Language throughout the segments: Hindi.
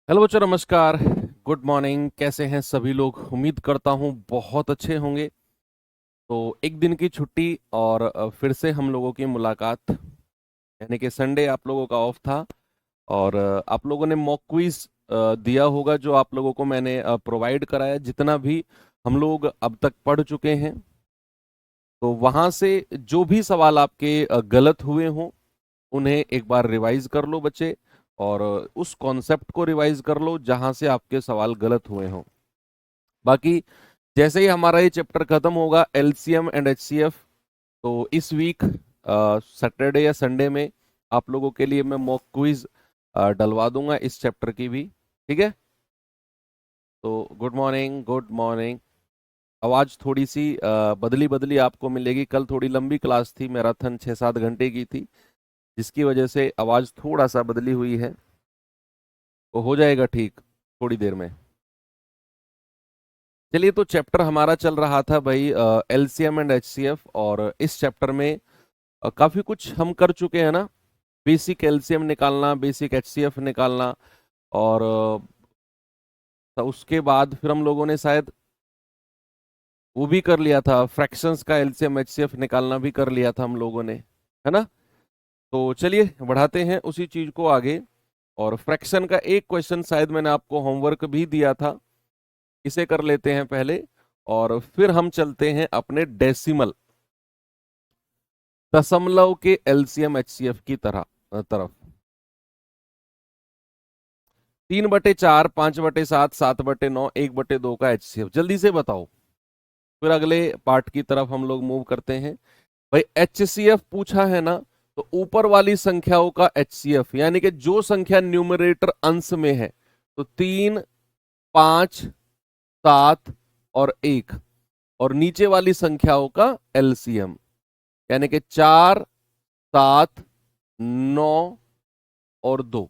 हेलो बच्चों, नमस्कार। Good morning. कैसे हैं सभी लोग? उम्मीद करता हूँ बहुत अच्छे होंगे। तो एक दिन की छुट्टी और फिर से हम लोगों की मुलाकात, यानी कि संडे आप लोगों का ऑफ था। और आप लोगों ने मॉक क्विज दिया होगा, जो आप लोगों को मैंने प्रोवाइड कराया, जितना भी हम लोग अब तक पढ़ चुके हैं। तो वहाँ से जो भी सवाल आपके गलत हुए हों, उन्हें एक बार रिवाइज कर लो बच्चे। और उस कॉन्सेप्ट को रिवाइज कर लो जहां से आपके सवाल गलत हुए हों। बाकी जैसे ही हमारा ये चैप्टर खत्म होगा, एलसीएम एंड एचसीएफ, तो इस वीक सैटरडे या संडे में आप लोगों के लिए मैं मॉक क्विज डलवा दूंगा इस चैप्टर की भी। ठीक है? तो गुड मॉर्निंग, गुड मॉर्निंग। आवाज थोड़ी सी बदली बदली आपको मिलेगी। कल थोड़ी लंबी क्लास थी, मैराथन 6-7 घंटे की थी, जिसकी वजह से आवाज थोड़ा सा बदली हुई है। तो हो जाएगा ठीक थोड़ी देर में। चलिए, तो चैप्टर हमारा चल रहा था भाई एलसीएम एंड एचसीएफ, और इस चैप्टर में काफी कुछ हम कर चुके हैं ना। बेसिक एलसीएम निकालना, बेसिक एचसीएफ निकालना, और तो उसके बाद फिर हम लोगों ने शायद वो भी कर लिया था, फ्रैक्शंस का एलसीएम एचसीएफ निकालना भी कर लिया था हम लोगों ने, है ना। तो चलिए बढ़ाते हैं उसी चीज को आगे। और फ्रैक्शन का एक क्वेश्चन शायद मैंने आपको होमवर्क भी दिया था, इसे कर लेते हैं पहले, और फिर हम चलते हैं अपने डेसिमल, दशमलव के एलसीएम एचसीएफ की तरफ। 3/4, 5/7, 7/9, 1/2 का एचसीएफ जल्दी से बताओ। फिर अगले पार्ट की तरफ हम लोग मूव करते हैं। भाई एचसीएफ पूछा है ना, तो ऊपर वाली संख्याओं का एचसीएफ, यानी कि जो संख्या न्यूमरेटर अंश में है, तो 3, 5, 7 और 1, और नीचे वाली संख्याओं का एलसीएम, यानी कि 4, 7, 9 और 2।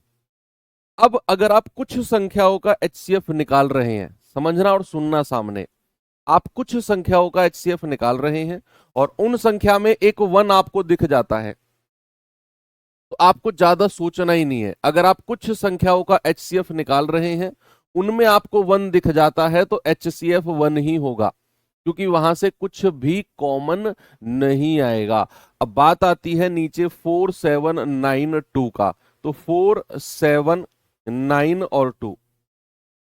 अब अगर आप कुछ संख्याओं का एचसीएफ निकाल रहे हैं, समझना और सुनना सामने, आप कुछ संख्याओं का एचसीएफ निकाल रहे हैं और उन संख्या में एक 1 आपको दिख जाता है, तो आपको ज्यादा सोचना ही नहीं है। अगर आप कुछ संख्याओं का एचसीएफ निकाल रहे हैं, उनमें आपको 1 दिख जाता है, तो एचसीएफ 1 ही होगा, क्योंकि वहां से कुछ भी कॉमन नहीं आएगा। अब बात आती है नीचे 4, 7, 9, 2 का। तो 4, 7, 9 और 2,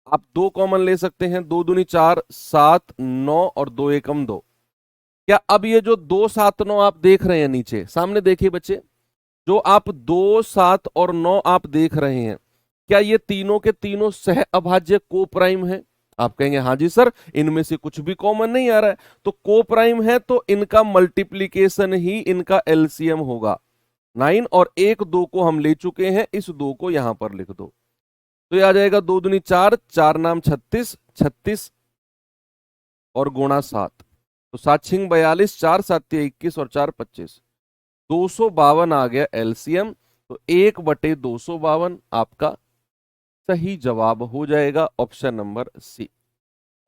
आप 2 कॉमन ले सकते हैं। 2 दूनी 4, 7, 9 और 2 एकम 2। क्या अब ये जो 2, 7, 9 आप देख रहे हैं नीचे सामने, देखिए बच्चे, जो आप 2, 7 और 9 आप देख रहे हैं, क्या ये तीनों के तीनों सह अभाज्य को प्राइम है? आप कहेंगे हाँ जी सर, इनमें से कुछ भी कॉमन नहीं आ रहा है। तो को प्राइम है, तो इनका मल्टीप्लीकेशन ही इनका एलसीएम होगा। 9 और 1, 2 को हम ले चुके हैं, इस 2 को यहां पर लिख दो। तो ये आ जाएगा 2 दूनी 4, 4 नाम 36, 36 और गुणा 7, तो 7 छिंग 42, 4 7 21 और 4 25, 252 आ गया एलसीएम। तो 1/252 आपका सही जवाब हो जाएगा, ऑप्शन नंबर सी।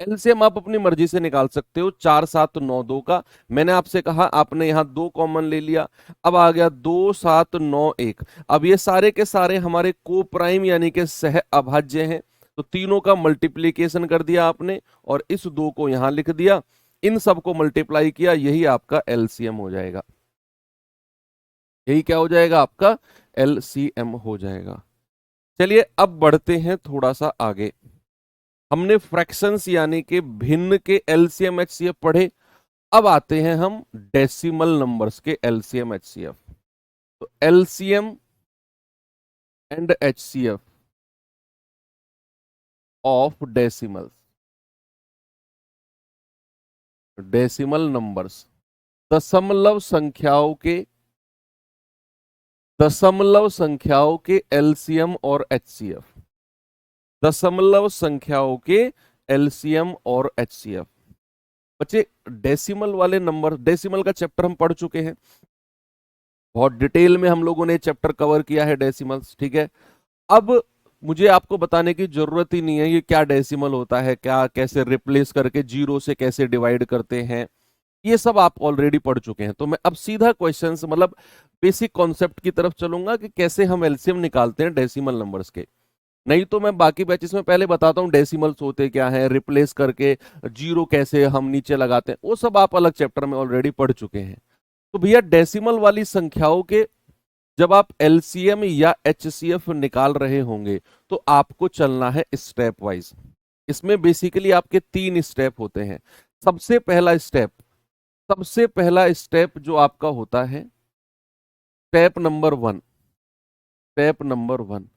एलसीएम आप अपनी मर्जी से निकाल सकते हो 4, 7, 9, 2 का। मैंने आपसे कहा, आपने यहां 2 कॉमन ले लिया। अब आ गया 2, 7, 9, 1। अब ये सारे के सारे हमारे को प्राइम यानी कि सह अभाज्य हैं, तो तीनों का मल्टीप्लीकेशन कर दिया आपने और इस 2 को यहां लिख दिया, इन सब को मल्टीप्लाई किया, यही आपका एलसीएम हो जाएगा। यही क्या हो जाएगा? आपका एलसीएम हो जाएगा। चलिए अब बढ़ते हैं थोड़ा सा आगे। हमने फ्रैक्शंस यानी कि भिन्न के एलसीएम एचसीएफ पढ़े। अब आते हैं हम डेसिमल नंबर्स के एलसीएम एचसीएफ। तो LCM and HCF of decimals, decimal numbers, दशमलव संख्याओं के, दशमलव संख्याओं के एलसीएम और एचसीएफ, दशमलव संख्याओं के एलसीएम और एचसीएफ। बच्चे डेसिमल वाले नंबर, डेसिमल का चैप्टर हम पढ़ चुके हैं, बहुत डिटेल में हम लोगों ने चैप्टर कवर किया है डेसिमल्स। ठीक है, अब मुझे आपको बताने की जरूरत ही नहीं है ये क्या डेसिमल होता है, क्या कैसे रिप्लेस करके जीरो से कैसे डिवाइड करते हैं, ये सब आप ऑलरेडी पढ़ चुके हैं। तो मैं अब सीधा क्वेश्चंस, मतलब बेसिक कॉन्सेप्ट की तरफ चलूंगा कि कैसे हम एलसीएम निकालते हैं डेसिमल नंबर्स के। नहीं तो मैं बाकी बैचेस में पहले बताता हूँ डेसिमल्स होते क्या हैं, रिप्लेस करके जीरो कैसे हम नीचे लगाते हैं, वो सब आप अलग चैप्टर में ऑलरेडी पढ़ चुके हैं। तो भैया डेसिमल वाली संख्याओं के जब आप एलसीएम या एचसीएफ निकाल रहे होंगे तो आपको चलना है स्टेप वाइज। इसमें बेसिकली आपके 3 स्टेप होते हैं। सबसे पहला स्टेप जो आपका होता है स्टेप नंबर 1,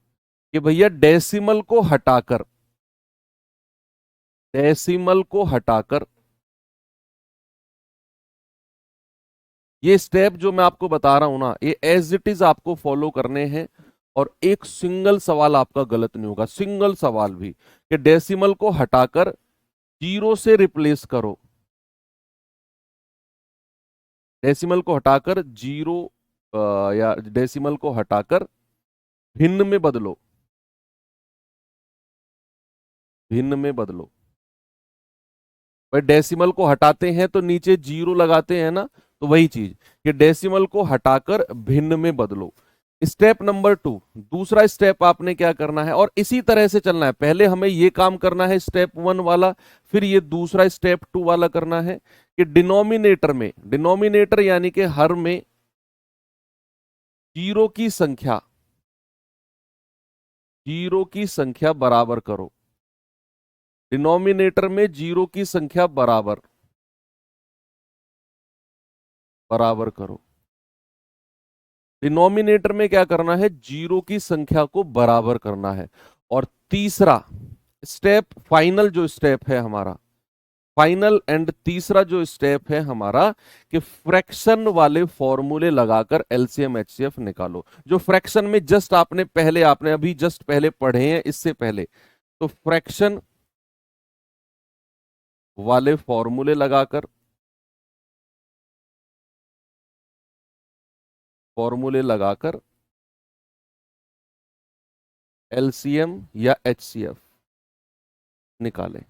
कि भैया डेसिमल को हटाकर ये स्टेप जो मैं आपको बता रहा हूं ना, ये एज इट इज आपको फॉलो करने हैं। और एक सिंगल सवाल आपका गलत नहीं होगा, सिंगल सवाल भी, कि डेसिमल को हटाकर जीरो से रिप्लेस करो, डेसिमल को हटाकर जीरो या डेसिमल को हटाकर भिन्न में बदलो, भिन्न में बदलो। भाई डेसिमल को हटाते हैं तो नीचे जीरो लगाते हैं ना, तो वही चीज कि डेसिमल को हटाकर भिन्न में बदलो। स्टेप नंबर 2, दूसरा स्टेप आपने क्या करना है, और इसी तरह से चलना है। पहले हमें ये काम करना है स्टेप 1 वाला, फिर ये दूसरा स्टेप 2 वाला करना है कि डिनोमिनेटर यानी कि हर में जीरो की संख्या बराबर करो, डिनोमिनेटर में जीरो की संख्या बराबर करो। डिनोमिनेटर में क्या करना है, जीरो की संख्या को बराबर करना है। और तीसरा स्टेप, फाइनल एंड तीसरा जो स्टेप है हमारा, कि फ्रैक्शन वाले फॉर्मूले लगाकर एलसीएम एचसीएफ निकालो। जो फ्रैक्शन में जस्ट आपने अभी जस्ट पहले पढ़े हैं, इससे पहले, तो फ्रैक्शन वाले फॉर्मूले लगाकर एलसीएम या एचसीएफ निकालें।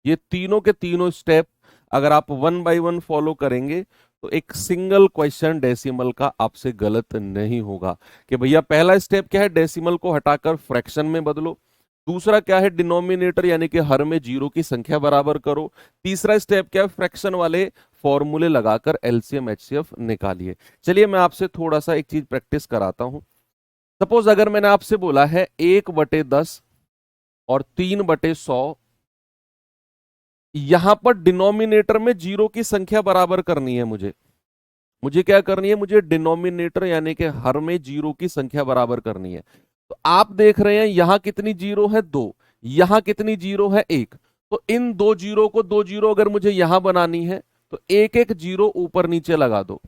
ये तीनों के तीनों स्टेप अगर आप 1 बाय 1 फॉलो करेंगे तो एक सिंगल क्वेश्चन डेसिमल का आपसे गलत नहीं होगा। कि भैया पहला स्टेप क्या है, डेसिमल को हटाकर फ्रैक्शन में बदलो। दूसरा क्या है, डिनोमिनेटर यानी कि हर में जीरो की संख्या बराबर करो। तीसरा स्टेप क्या है, फ्रैक्शन वाले फॉर्मूले लगाकर एलसीएम एचसीएफ निकालिए। चलिए मैं आपसे थोड़ा सा एक चीज प्रैक्टिस कराता हूं। सपोज अगर मैंने आपसे बोला है 1/10 और 3/100, यहां पर डिनोमिनेटर में जीरो की संख्या बराबर करनी है। मुझे क्या करनी है, मुझे डिनोमिनेटर यानी कि हर में जीरो की संख्या बराबर करनी है। तो आप देख रहे हैं यहां कितनी जीरो है, 2, यहां कितनी जीरो है, 1। तो इन दो जीरो को, दो जीरो अगर मुझे यहां बनानी है तो एक एक जीरो ऊपर नीचे लगा दो,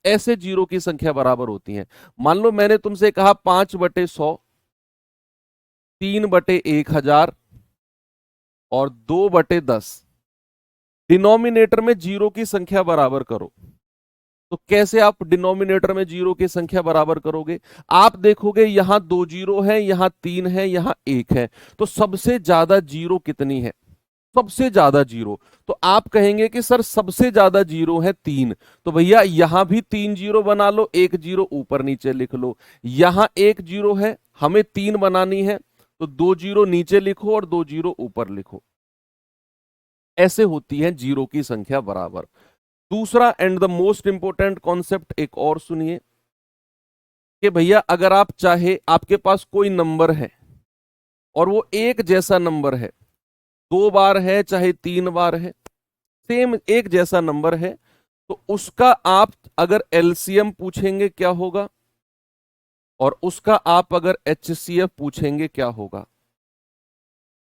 ऐसे जीरो की संख्या बराबर होती है। मान लो मैंने तुमसे कहा 5/100, 3/1000 और 2/10, डिनोमिनेटर में जीरो की संख्या बराबर करो। तो कैसे आप डिनोमिनेटर में जीरो की संख्या बराबर करोगे, आप देखोगे यहां 2 जीरो है, यहां 3 है, यहां 1 है। तो सबसे ज्यादा जीरो कितनी है, सबसे ज्यादा जीरो। तो आप कहेंगे कि सर सबसे ज्यादा जीरो है 3, तो भैया यहां भी 3 जीरो बना लो, 1 जीरो ऊपर नीचे लिख लो। यहां 1 जीरो है, हमें 3 बनानी है, तो 2 जीरो नीचे लिखो और 2 जीरो ऊपर लिखो। ऐसे होती है जीरो की संख्या बराबर। दूसरा and the most important concept एक और सुनिए, कि भैया अगर आप चाहे, आपके पास कोई नंबर है और वो एक जैसा नंबर है, 2 बार है चाहे 3 बार है, सेम एक जैसा नंबर है, तो उसका आप अगर एलसीएम पूछेंगे क्या होगा, और उसका आप अगर एचसीएफ पूछेंगे क्या होगा।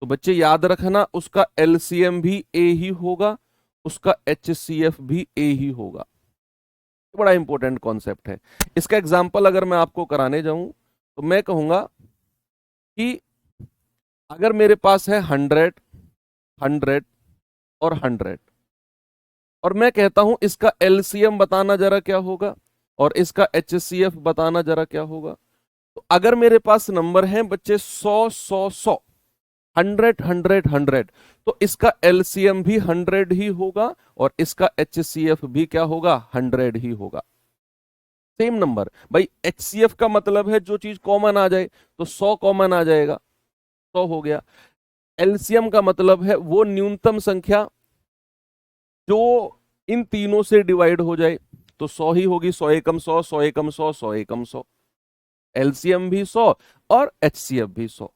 तो बच्चे याद रखना, उसका एलसीएम भी ए ही होगा, उसका एचसीएफ भी ए ही होगा। बड़ा इंपॉर्टेंट कॉन्सेप्ट है। इसका एग्जांपल अगर मैं आपको कराने जाऊं तो मैं कहूंगा कि अगर मेरे पास है 100, 100 और 100, और मैं कहता हूं इसका एलसीएम बताना जरा क्या होगा और इसका एचसीएफ बताना जरा क्या होगा। तो अगर मेरे पास नंबर है बच्चे 100 100 100, 100 100 100, तो इसका एलसीएम भी 100 ही होगा और इसका एचसीएफ भी क्या होगा, 100 ही होगा। Same number. भाई HCF का मतलब है जो चीज कॉमन आ जाए, तो 100 कॉमन आ जाएगा, 100 हो गया। एलसीएम का मतलब है वो न्यूनतम संख्या जो इन तीनों से डिवाइड हो जाए, तो 100 ही होगी। 100 एकम 100, 100 एकम 100, 100 एकम 100। एलसीएम भी 100 और HCF भी 100।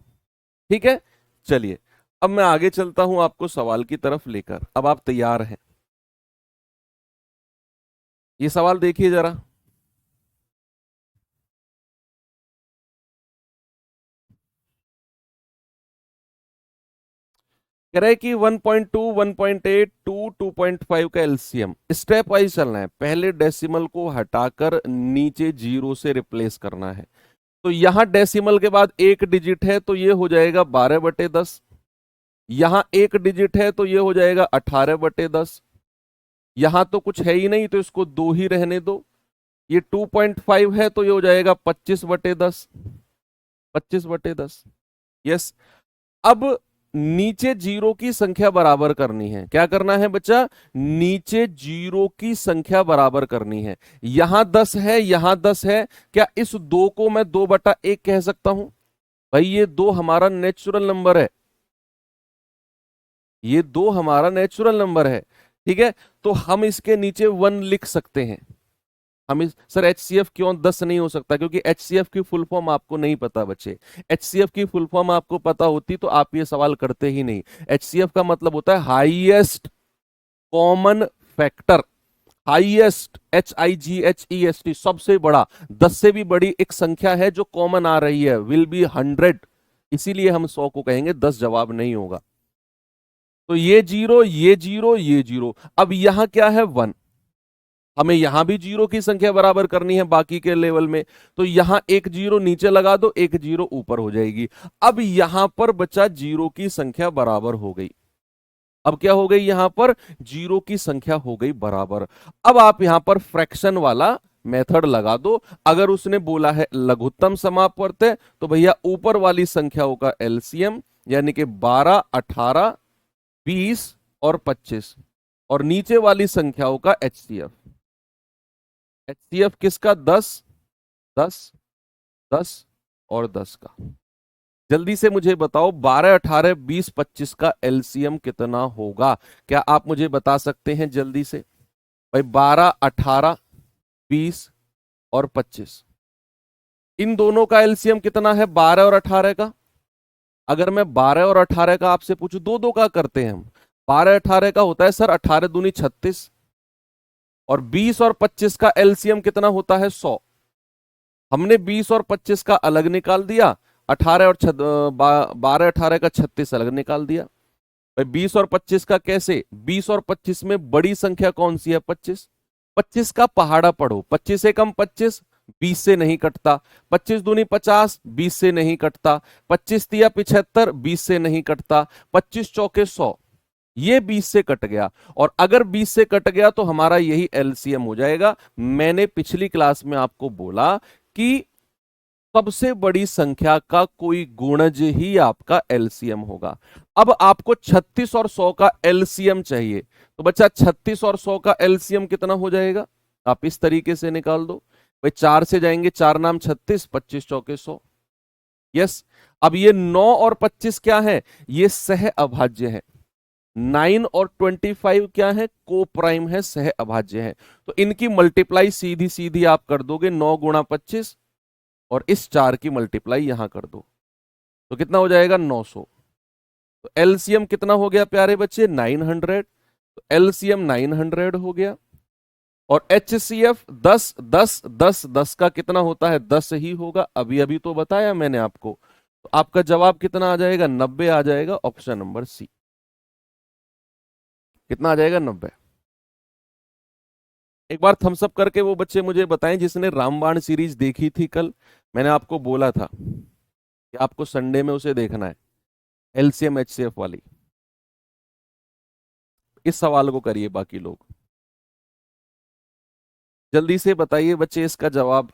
ठीक है, चलिए अब मैं आगे चलता हूं आपको सवाल की तरफ लेकर। अब आप तैयार हैं? ये सवाल देखिए जरा। कह रहा है कि 1.2, 1.8, 2, 2.5 का एलसीएम स्टेप वाइज चलना है। पहले डेसिमल को हटाकर नीचे जीरो से रिप्लेस करना है। तो यहां डेसिमल के बाद एक डिजिट है तो ये हो जाएगा 12/10। यहां एक डिजिट है तो ये हो जाएगा 18/10। यहां तो कुछ है ही नहीं तो इसको दो ही रहने दो। ये 2.5 है तो ये हो जाएगा 25/10। 25/10, यस। अब नीचे जीरो की संख्या बराबर करनी है। क्या करना है बच्चा? नीचे जीरो की संख्या बराबर करनी है। यहां 10 है, यहां 10 है। क्या इस दो को मैं 2/1 कह सकता हूं? भाई ये दो हमारा नेचुरल नंबर है, ये दो हमारा नेचुरल नंबर है। ठीक है, तो हम इसके नीचे 1 लिख सकते हैं। हम इस सर HCF क्यों 10 नहीं हो सकता? क्योंकि HCF की फुल फॉर्म आपको नहीं पता बच्चे। HCF की फुल फॉर्म आपको पता होती तो आप ये सवाल करते ही नहीं। HCF का मतलब होता है highest common factor. Highest, HIGHEST, सबसे बड़ा। 10 से भी बड़ी एक संख्या है जो कॉमन आ रही है, विल बी 100। इसीलिए हम 100 को कहेंगे, 10 जवाब नहीं होगा। तो ये जीरो, ये जीरो, ये जीरो। अब यहां क्या है? 1। हमें यहां भी जीरो की संख्या बराबर करनी है बाकी के लेवल में। तो यहां एक जीरो नीचे लगा दो, एक जीरो ऊपर हो जाएगी। अब यहां पर बचा जीरो की संख्या बराबर हो गई। अब क्या हो गई? यहां पर जीरो की संख्या हो गई बराबर। अब आप यहां पर फ्रैक्शन वाला मेथड लगा दो। अगर उसने बोला है लघुत्तम समापवर्त है, तो भैया ऊपर वाली संख्याओं का एलसीएम यानी कि 12, 18, 20 और 25, और नीचे वाली संख्याओं का HCF। HCF किसका? 10, 10, 10 और 10 का। जल्दी से मुझे बताओ 12, 18, 20, 25 का एलसीएम कितना होगा? क्या आप मुझे बता सकते हैं जल्दी से? भाई 12, 18, 20 और 25, इन दोनों का एलसीएम कितना है? 12 और 18 का। अगर मैं 12 और 18 का आपसे पूछूं, दो दो का करते हैं हम। 12, 18 का होता है सर 18 दूनी 36, और 20 और 25 का एलसीएम कितना होता है? 100। हमने 20 और 25 का अलग निकाल दिया, 18 और 12, 18 का 36 अलग निकाल दिया। भाई 20 और 25 का कैसे? 20 और 25 में बड़ी संख्या कौन सी है? 25। 25 का पहाड़ा पढ़ो। 25 एकम 25, 20 से नहीं कटता। 25 दूनी 50, 20 से नहीं कटता। 25 तिया 75, 20 से नहीं कटता। 25 चौके 100, ये 20 से कट गया। और अगर 20 से कट गया तो हमारा यही एलसीएम हो जाएगा। मैंने पिछली क्लास में आपको बोला कि सबसे बड़ी संख्या का कोई गुणज ही आपका एलसीएम होगा। अब आपको 36 और 100 का एलसीएम चाहिए, तो बच्चा 36 और 100 का एलसीएम कितना हो जाएगा? आप इस तरीके से निकाल दो। भाई 4 से जाएंगे, 4 नाम 36, 25 चौके 100। यस। अब ये 9 और 25 क्या है? ये सह अभाज्य है। 9 और 25 क्या है? को प्राइम है, सह अभाज्य है। तो इनकी मल्टीप्लाई सीधी सीधी आप कर दोगे, 9 गुणा 25, और इस 4 की मल्टीप्लाई यहां कर दो, तो कितना हो जाएगा? 900। तो एलसीएम कितना हो गया प्यारे बच्चे? 900। तो एलसीएम 900 हो गया। और HCF 10, 10, 10, 10 का कितना होता है? 10 ही होगा, अभी अभी तो बताया मैंने आपको। तो आपका जवाब कितना आ जाएगा? 90 आ जाएगा, ऑप्शन नंबर सी। कितना आ जाएगा? 90। एक बार थम्स अप करके वो बच्चे मुझे बताएं जिसने रामबाण सीरीज देखी थी कल। मैंने आपको बोला था कि आपको संडे में उसे देखना है, एलसीएम HCF वाली। इस सवाल को करिए बाकी लोग। जल्दी से बताइए बच्चे इसका जवाब।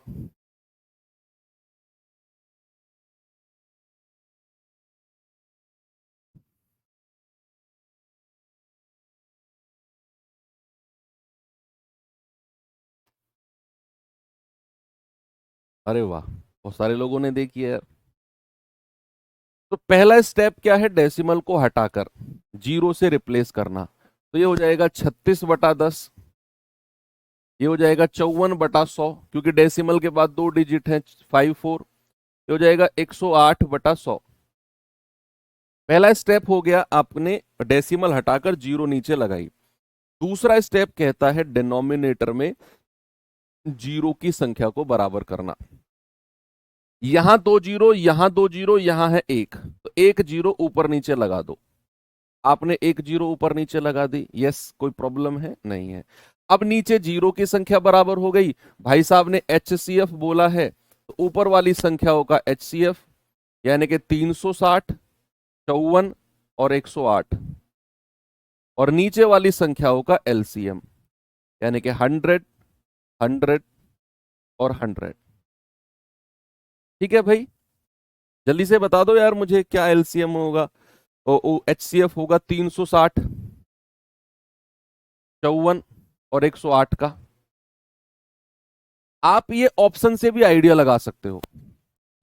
अरे वाह, बहुत सारे लोगों ने देखी है यार। तो पहला स्टेप क्या है, डेसिमल को हटाकर जीरो से रिप्लेस करना। तो ये हो जाएगा 36/10, ये हो जाएगा 54/100, क्योंकि डेसिमल के बाद 2 डिजिट है 54। ये हो जाएगा 108/100। पहला स्टेप हो गया, आपने डेसिमल हटाकर जीरो नीचे लगाई। दूसरा स्टेप कहता है डिनोमिनेटर में जीरो की संख्या को बराबर करना। यहां 2 जीरो, यहां 2 जीरो, यहां है 1, तो 1 जीरो ऊपर नीचे लगा दो। आपने 1 जीरो ऊपर नीचे लगा दी, यस, कोई प्रॉब्लम है नहीं है। अब नीचे जीरो की संख्या बराबर हो गई। भाई साहब ने HCF बोला है, तो ऊपर वाली संख्याओं का HCF यानी कि 360, 54 और 108, और नीचे वाली संख्याओं का LCM यानी कि 100, 100 और 100। ठीक है भाई, जल्दी से बता दो यार मुझे क्या LCM होगा। HCF होगा 360, 54 और 108 का। आप ये ऑप्शन से भी आइडिया लगा सकते हो,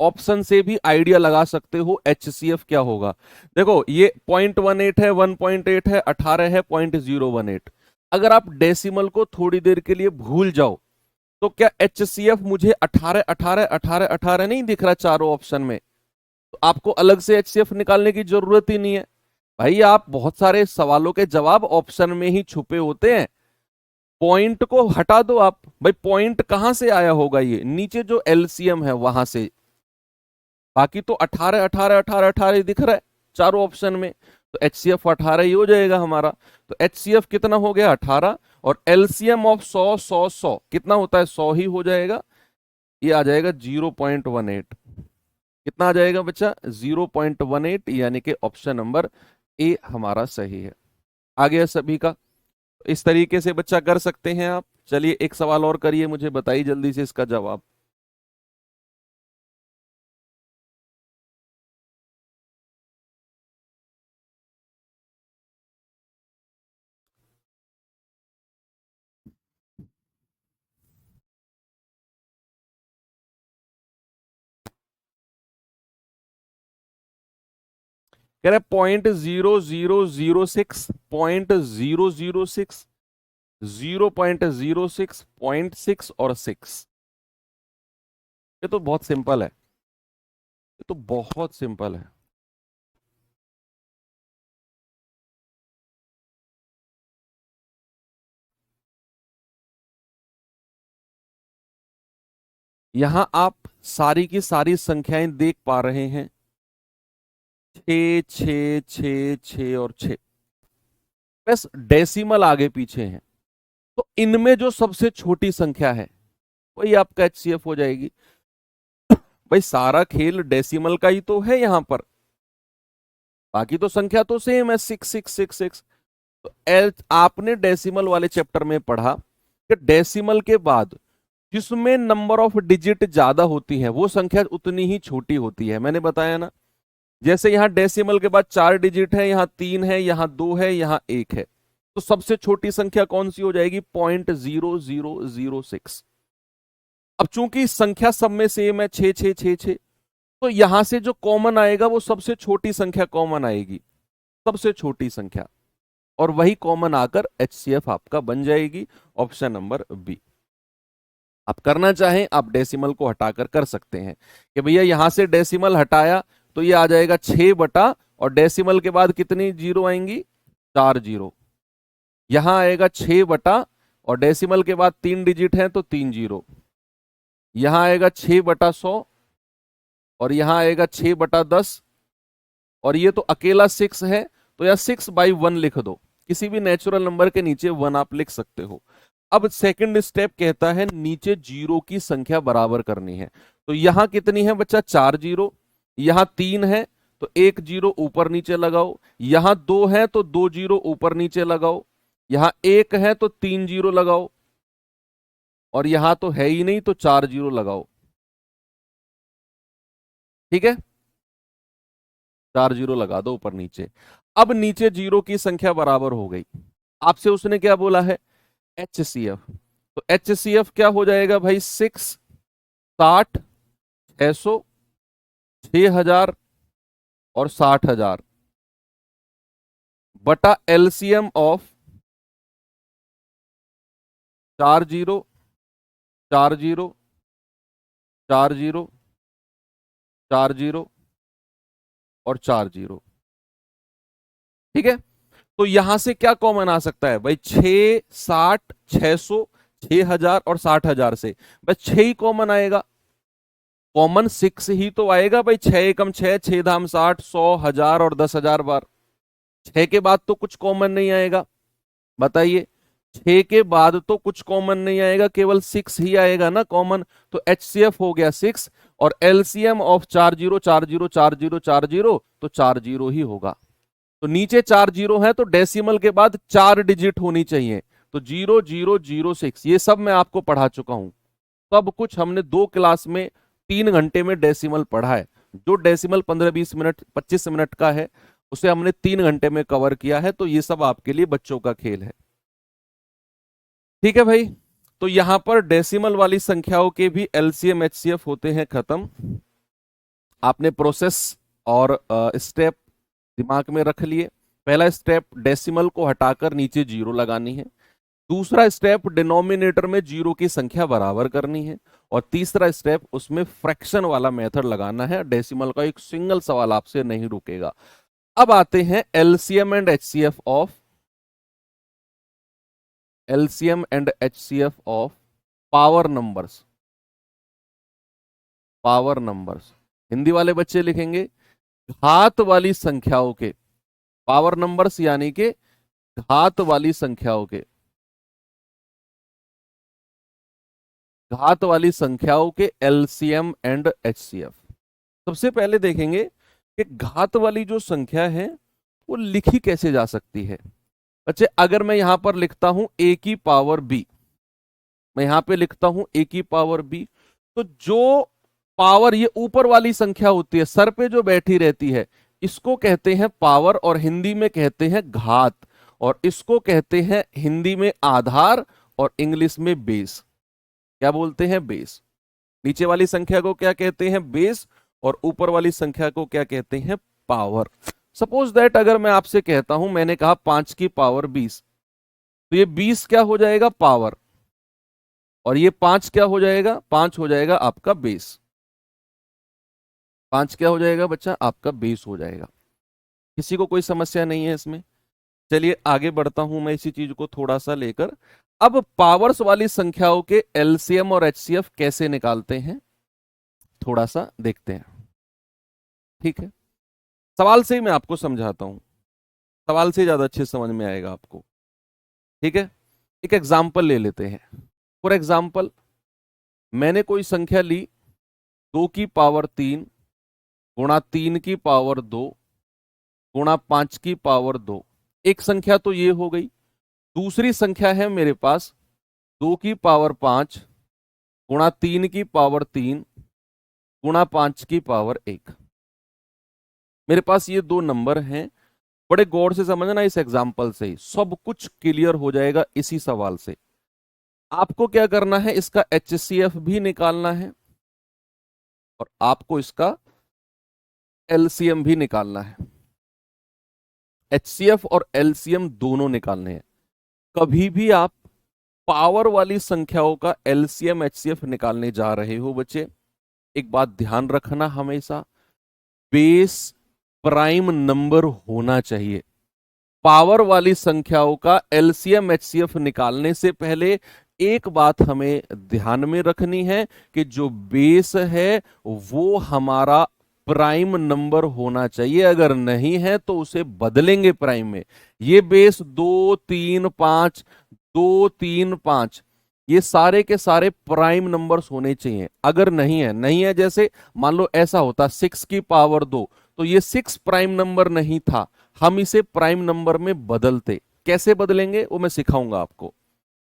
ऑप्शन से भी आइडिया लगा सकते हो HCF क्या होगा। देखो ये 0.18 है, 1.8 है, 18 है, 0.018। अगर आप डेसिमल को थोड़ी देर के लिए भूल जाओ, तो क्या HCF मुझे 18 18 18 18 नहीं दिख रहा चारों ऑप्शन में, तो आपको अलग से HCF निकालने की जरूरत ही नहीं है। भाई आप बहुत सारे सवालों के जवाब ऑप्शन में ही छुपे होते हैं। पॉइंट को हटा दो आप, भाई पॉइंट कहां से आया होगा, ये नीचे जो LCM है वहां से। बाकी तो 18 18 18 18 दिख रहा है चारों ऑप्शन में, तो HCF 18 ही हो जाएगा हमारा। तो HCF कितना हो गया 18, और LCM ऑफ 100 100 100 कितना होता है 100 ही हो जाएगा। ये आ जाएगा 0.18। कितना आ जाएगा बच्चा 0.18, यानी कि ऑप्शन नंबर ए हमारा सही है। आ गया सभी का। इस तरीके से बच्चा कर सकते हैं आप। चलिए एक सवाल और करिए, मुझे बताइए जल्दी से इसका जवाब। कह रहे 0.0006, 0.006, 0.06, 0.6 और 6। ये तो बहुत सिंपल है, ये तो बहुत सिंपल है। यहां आप सारी की सारी संख्याएं देख पा रहे हैं, 6 6 6 6 और 6, बस डेसिमल आगे पीछे हैं। तो इनमें जो सबसे छोटी संख्या है वही आपका HCF हो जाएगी। भाई सारा खेल डेसिमल का ही तो है यहां पर, बाकी तो संख्या तो सेम है 6666। तो आपने डेसिमल वाले चैप्टर में पढ़ा कि डेसिमल के बाद जिसमें नंबर ऑफ डिजिट ज्यादा होती है वो संख्या उतनी ही छोटी होती है, मैंने बताया ना। जैसे यहां डेसिमल के बाद 4 डिजिट है, यहां 3 है, यहां 2 है, यहां 1 है, तो सबसे छोटी संख्या कौन सी हो जाएगी 0.0006। अब चूंकि संख्या सब में सेम है 6 6 6 6, तो यहां से जो कॉमन आएगा वो सबसे छोटी संख्या कॉमन आएगी, सबसे छोटी संख्या, और वही कॉमन आकर HCF आपका बन जाएगी, ऑप्शन नंबर बी। आप करना चाहें आप डेसिमल को हटाकर कर सकते हैं कि भैया यहां से डेसिमल हटाया तो ये आ जाएगा 6 बटा, और डेसिमल के बाद कितनी जीरो आएंगी 4 जीरो। यहां आएगा 6 बटा, और डेसिमल के बाद 3 डिजिट है तो 3 जीरो। यहां आएगा 6/100, और यहां आएगा 6/10, और ये तो अकेला 6 है, तो या 6/1 लिख दो, किसी भी नेचुरल नंबर के नीचे 1 आप लिख सकते हो। अब सेकंड स्टेप कहता है नीचे जीरो की संख्या बराबर करनी है। तो यहां कितनी है बच्चा 4 जीरो, यहां 3 है तो 1 जीरो ऊपर नीचे लगाओ, यहां 2 है तो 2 जीरो ऊपर नीचे लगाओ, यहां 1 है तो 3 जीरो लगाओ, और यहां तो है ही नहीं तो 4 जीरो लगाओ। ठीक है, 4 जीरो लगा दो ऊपर नीचे। अब नीचे जीरो की संख्या बराबर हो गई। आपसे उसने क्या बोला है HCF, तो HCF क्या हो जाएगा भाई 6 60 600, 6000 और 60,000 बटा एलसीएम ऑफ 40, 40, 40, 40 और 40। ठीक है, तो यहां से क्या कॉमन आ सकता है भाई? 6, 60, 600, 6000 और 60,000 से बस 6 ही कॉमन आएगा। कॉमन 6 ही तो आएगा भाई। 6 एकम 6, 6 धाम 60, 100, 1000 और 10,000 बार। 6 के बाद तो कुछ कॉमन नहीं आएगा, बताइए। 6 के बाद तो कुछ कॉमन नहीं आएगा, केवल 6 ही आएगा ना कॉमन। तो HCF हो गया 6 और एलसीएम ऑफ 40, 40, 40, 40 तो 40 ही होगा। तो नीचे 4 जीरो है तो डेसिमल के बाद 4 डिजिट होनी चाहिए। तो 0006 ये सब मैं आपको पढ़ा चुका हूं। सब कुछ हमने 2 क्लास में 3 घंटे में डेसिमल पढ़ा है। जो डेसिमल 15-20 मिनट 25 मिनट का है उसे हमने 3 घंटे में कवर किया है। तो ये सब आपके लिए बच्चों का खेल है। ठीक है भाई, तो यहां पर डेसिमल वाली संख्याओं के भी एलसीएम एचसीएफ होते हैं खत्म। आपने प्रोसेस और स्टेप दिमाग में रख लिए। पहला स्टेप डेसिमल को हटाकर नीचे जीरो लगानी है। दूसरा स्टेप डिनोमिनेटर में जीरो की संख्या बराबर करनी है। और तीसरा स्टेप उसमें फ्रैक्शन वाला मेथड लगाना है। डेसिमल का एक सिंगल सवाल आपसे नहीं रुकेगा। अब आते हैं LCM and HCF of power numbers. Power numbers Hindi वाले बच्चे लिखेंगे घात वाली संख्याओं के। पावर नंबर्स यानी कि घात वाली संख्याओं के, घात वाली संख्याओं के एलसीएम एंड एचसीएफ। सबसे पहले देखेंगे कि घात वाली जो संख्या है वो लिखी कैसे जा सकती है। बच्चे अगर मैं यहां पर लिखता हूं a की पावर b, मैं यहां पे लिखता हूं a की पावर b, तो जो पावर ये ऊपर वाली संख्या होती है सर पे जो बैठी रहती है इसको कहते हैं पावर और हिंदी में कहते हैं घात। और इसको कहते हैं हिंदी में आधार और इंग्लिश में बेस। क्या बोलते हैं? बेस। नीचे वाली संख्या को क्या कहते हैं? बेस। और ऊपर वाली संख्या को क्या कहते हैं? पावर। सपोज दैट अगर मैं आपसे कहता हूं, मैंने कहा 5 की पावर 20, तो ये 20 क्या हो जाएगा? पावर। और ये 5 क्या हो जाएगा? 5 हो जाएगा आपका बेस। 5 क्या हो जाएगा बच्चा? आपका बेस हो जाएगा। किसी को कोई समस्या नहीं है इसमें? चलिए आगे बढ़ता हूं मैं इसी चीज को थोड़ा सा लेकर। अब पावर्स वाली संख्याओं के एलसीएम और एचसीएफ कैसे निकालते हैं थोड़ा सा देखते हैं। ठीक है, सवाल से ही मैं आपको समझाता हूं, सवाल से ज्यादा अच्छे समझ में आएगा आपको। ठीक है, एक एग्जाम्पल ले लेते हैं। फॉर एग्जाम्पल मैंने कोई संख्या ली 2 की पावर 3 गुणा 3 की पावर 2 गुणा 5 की पावर 2। एक संख्या तो ये हो गई। दूसरी संख्या है मेरे पास 2 की पावर 5 गुणा 3 की पावर 3 गुणा 5 की पावर 1। मेरे पास ये दो नंबर हैं। बड़े गौर से समझना, इस एग्जाम्पल से ही सब कुछ क्लियर हो जाएगा। इसी सवाल से आपको क्या करना है, इसका HCF भी निकालना है और आपको इसका LCM भी निकालना है। HCF और LCM दोनों निकालने हैं। कभी भी आप पावर वाली संख्याओं का LCM HCF निकालने जा रहे हो बच्चे, एक बात ध्यान रखना, हमेशा बेस प्राइम नंबर होना चाहिए। पावर वाली संख्याओं का LCM HCF निकालने से पहले एक बात हमें ध्यान में रखनी है कि जो बेस है वो हमारा प्राइम नंबर होना चाहिए। अगर नहीं है तो उसे बदलेंगे प्राइम में। ये बेस 2, 3, 5, 2, 3, 5 ये सारे के सारे प्राइम नंबर्स होने चाहिए। अगर नहीं है जैसे मान लो ऐसा होता 6 की पावर 2, तो ये 6 प्राइम नंबर नहीं था, हम इसे प्राइम नंबर में बदलते। कैसे बदलेंगे वो मैं सिखाऊंगा आपको।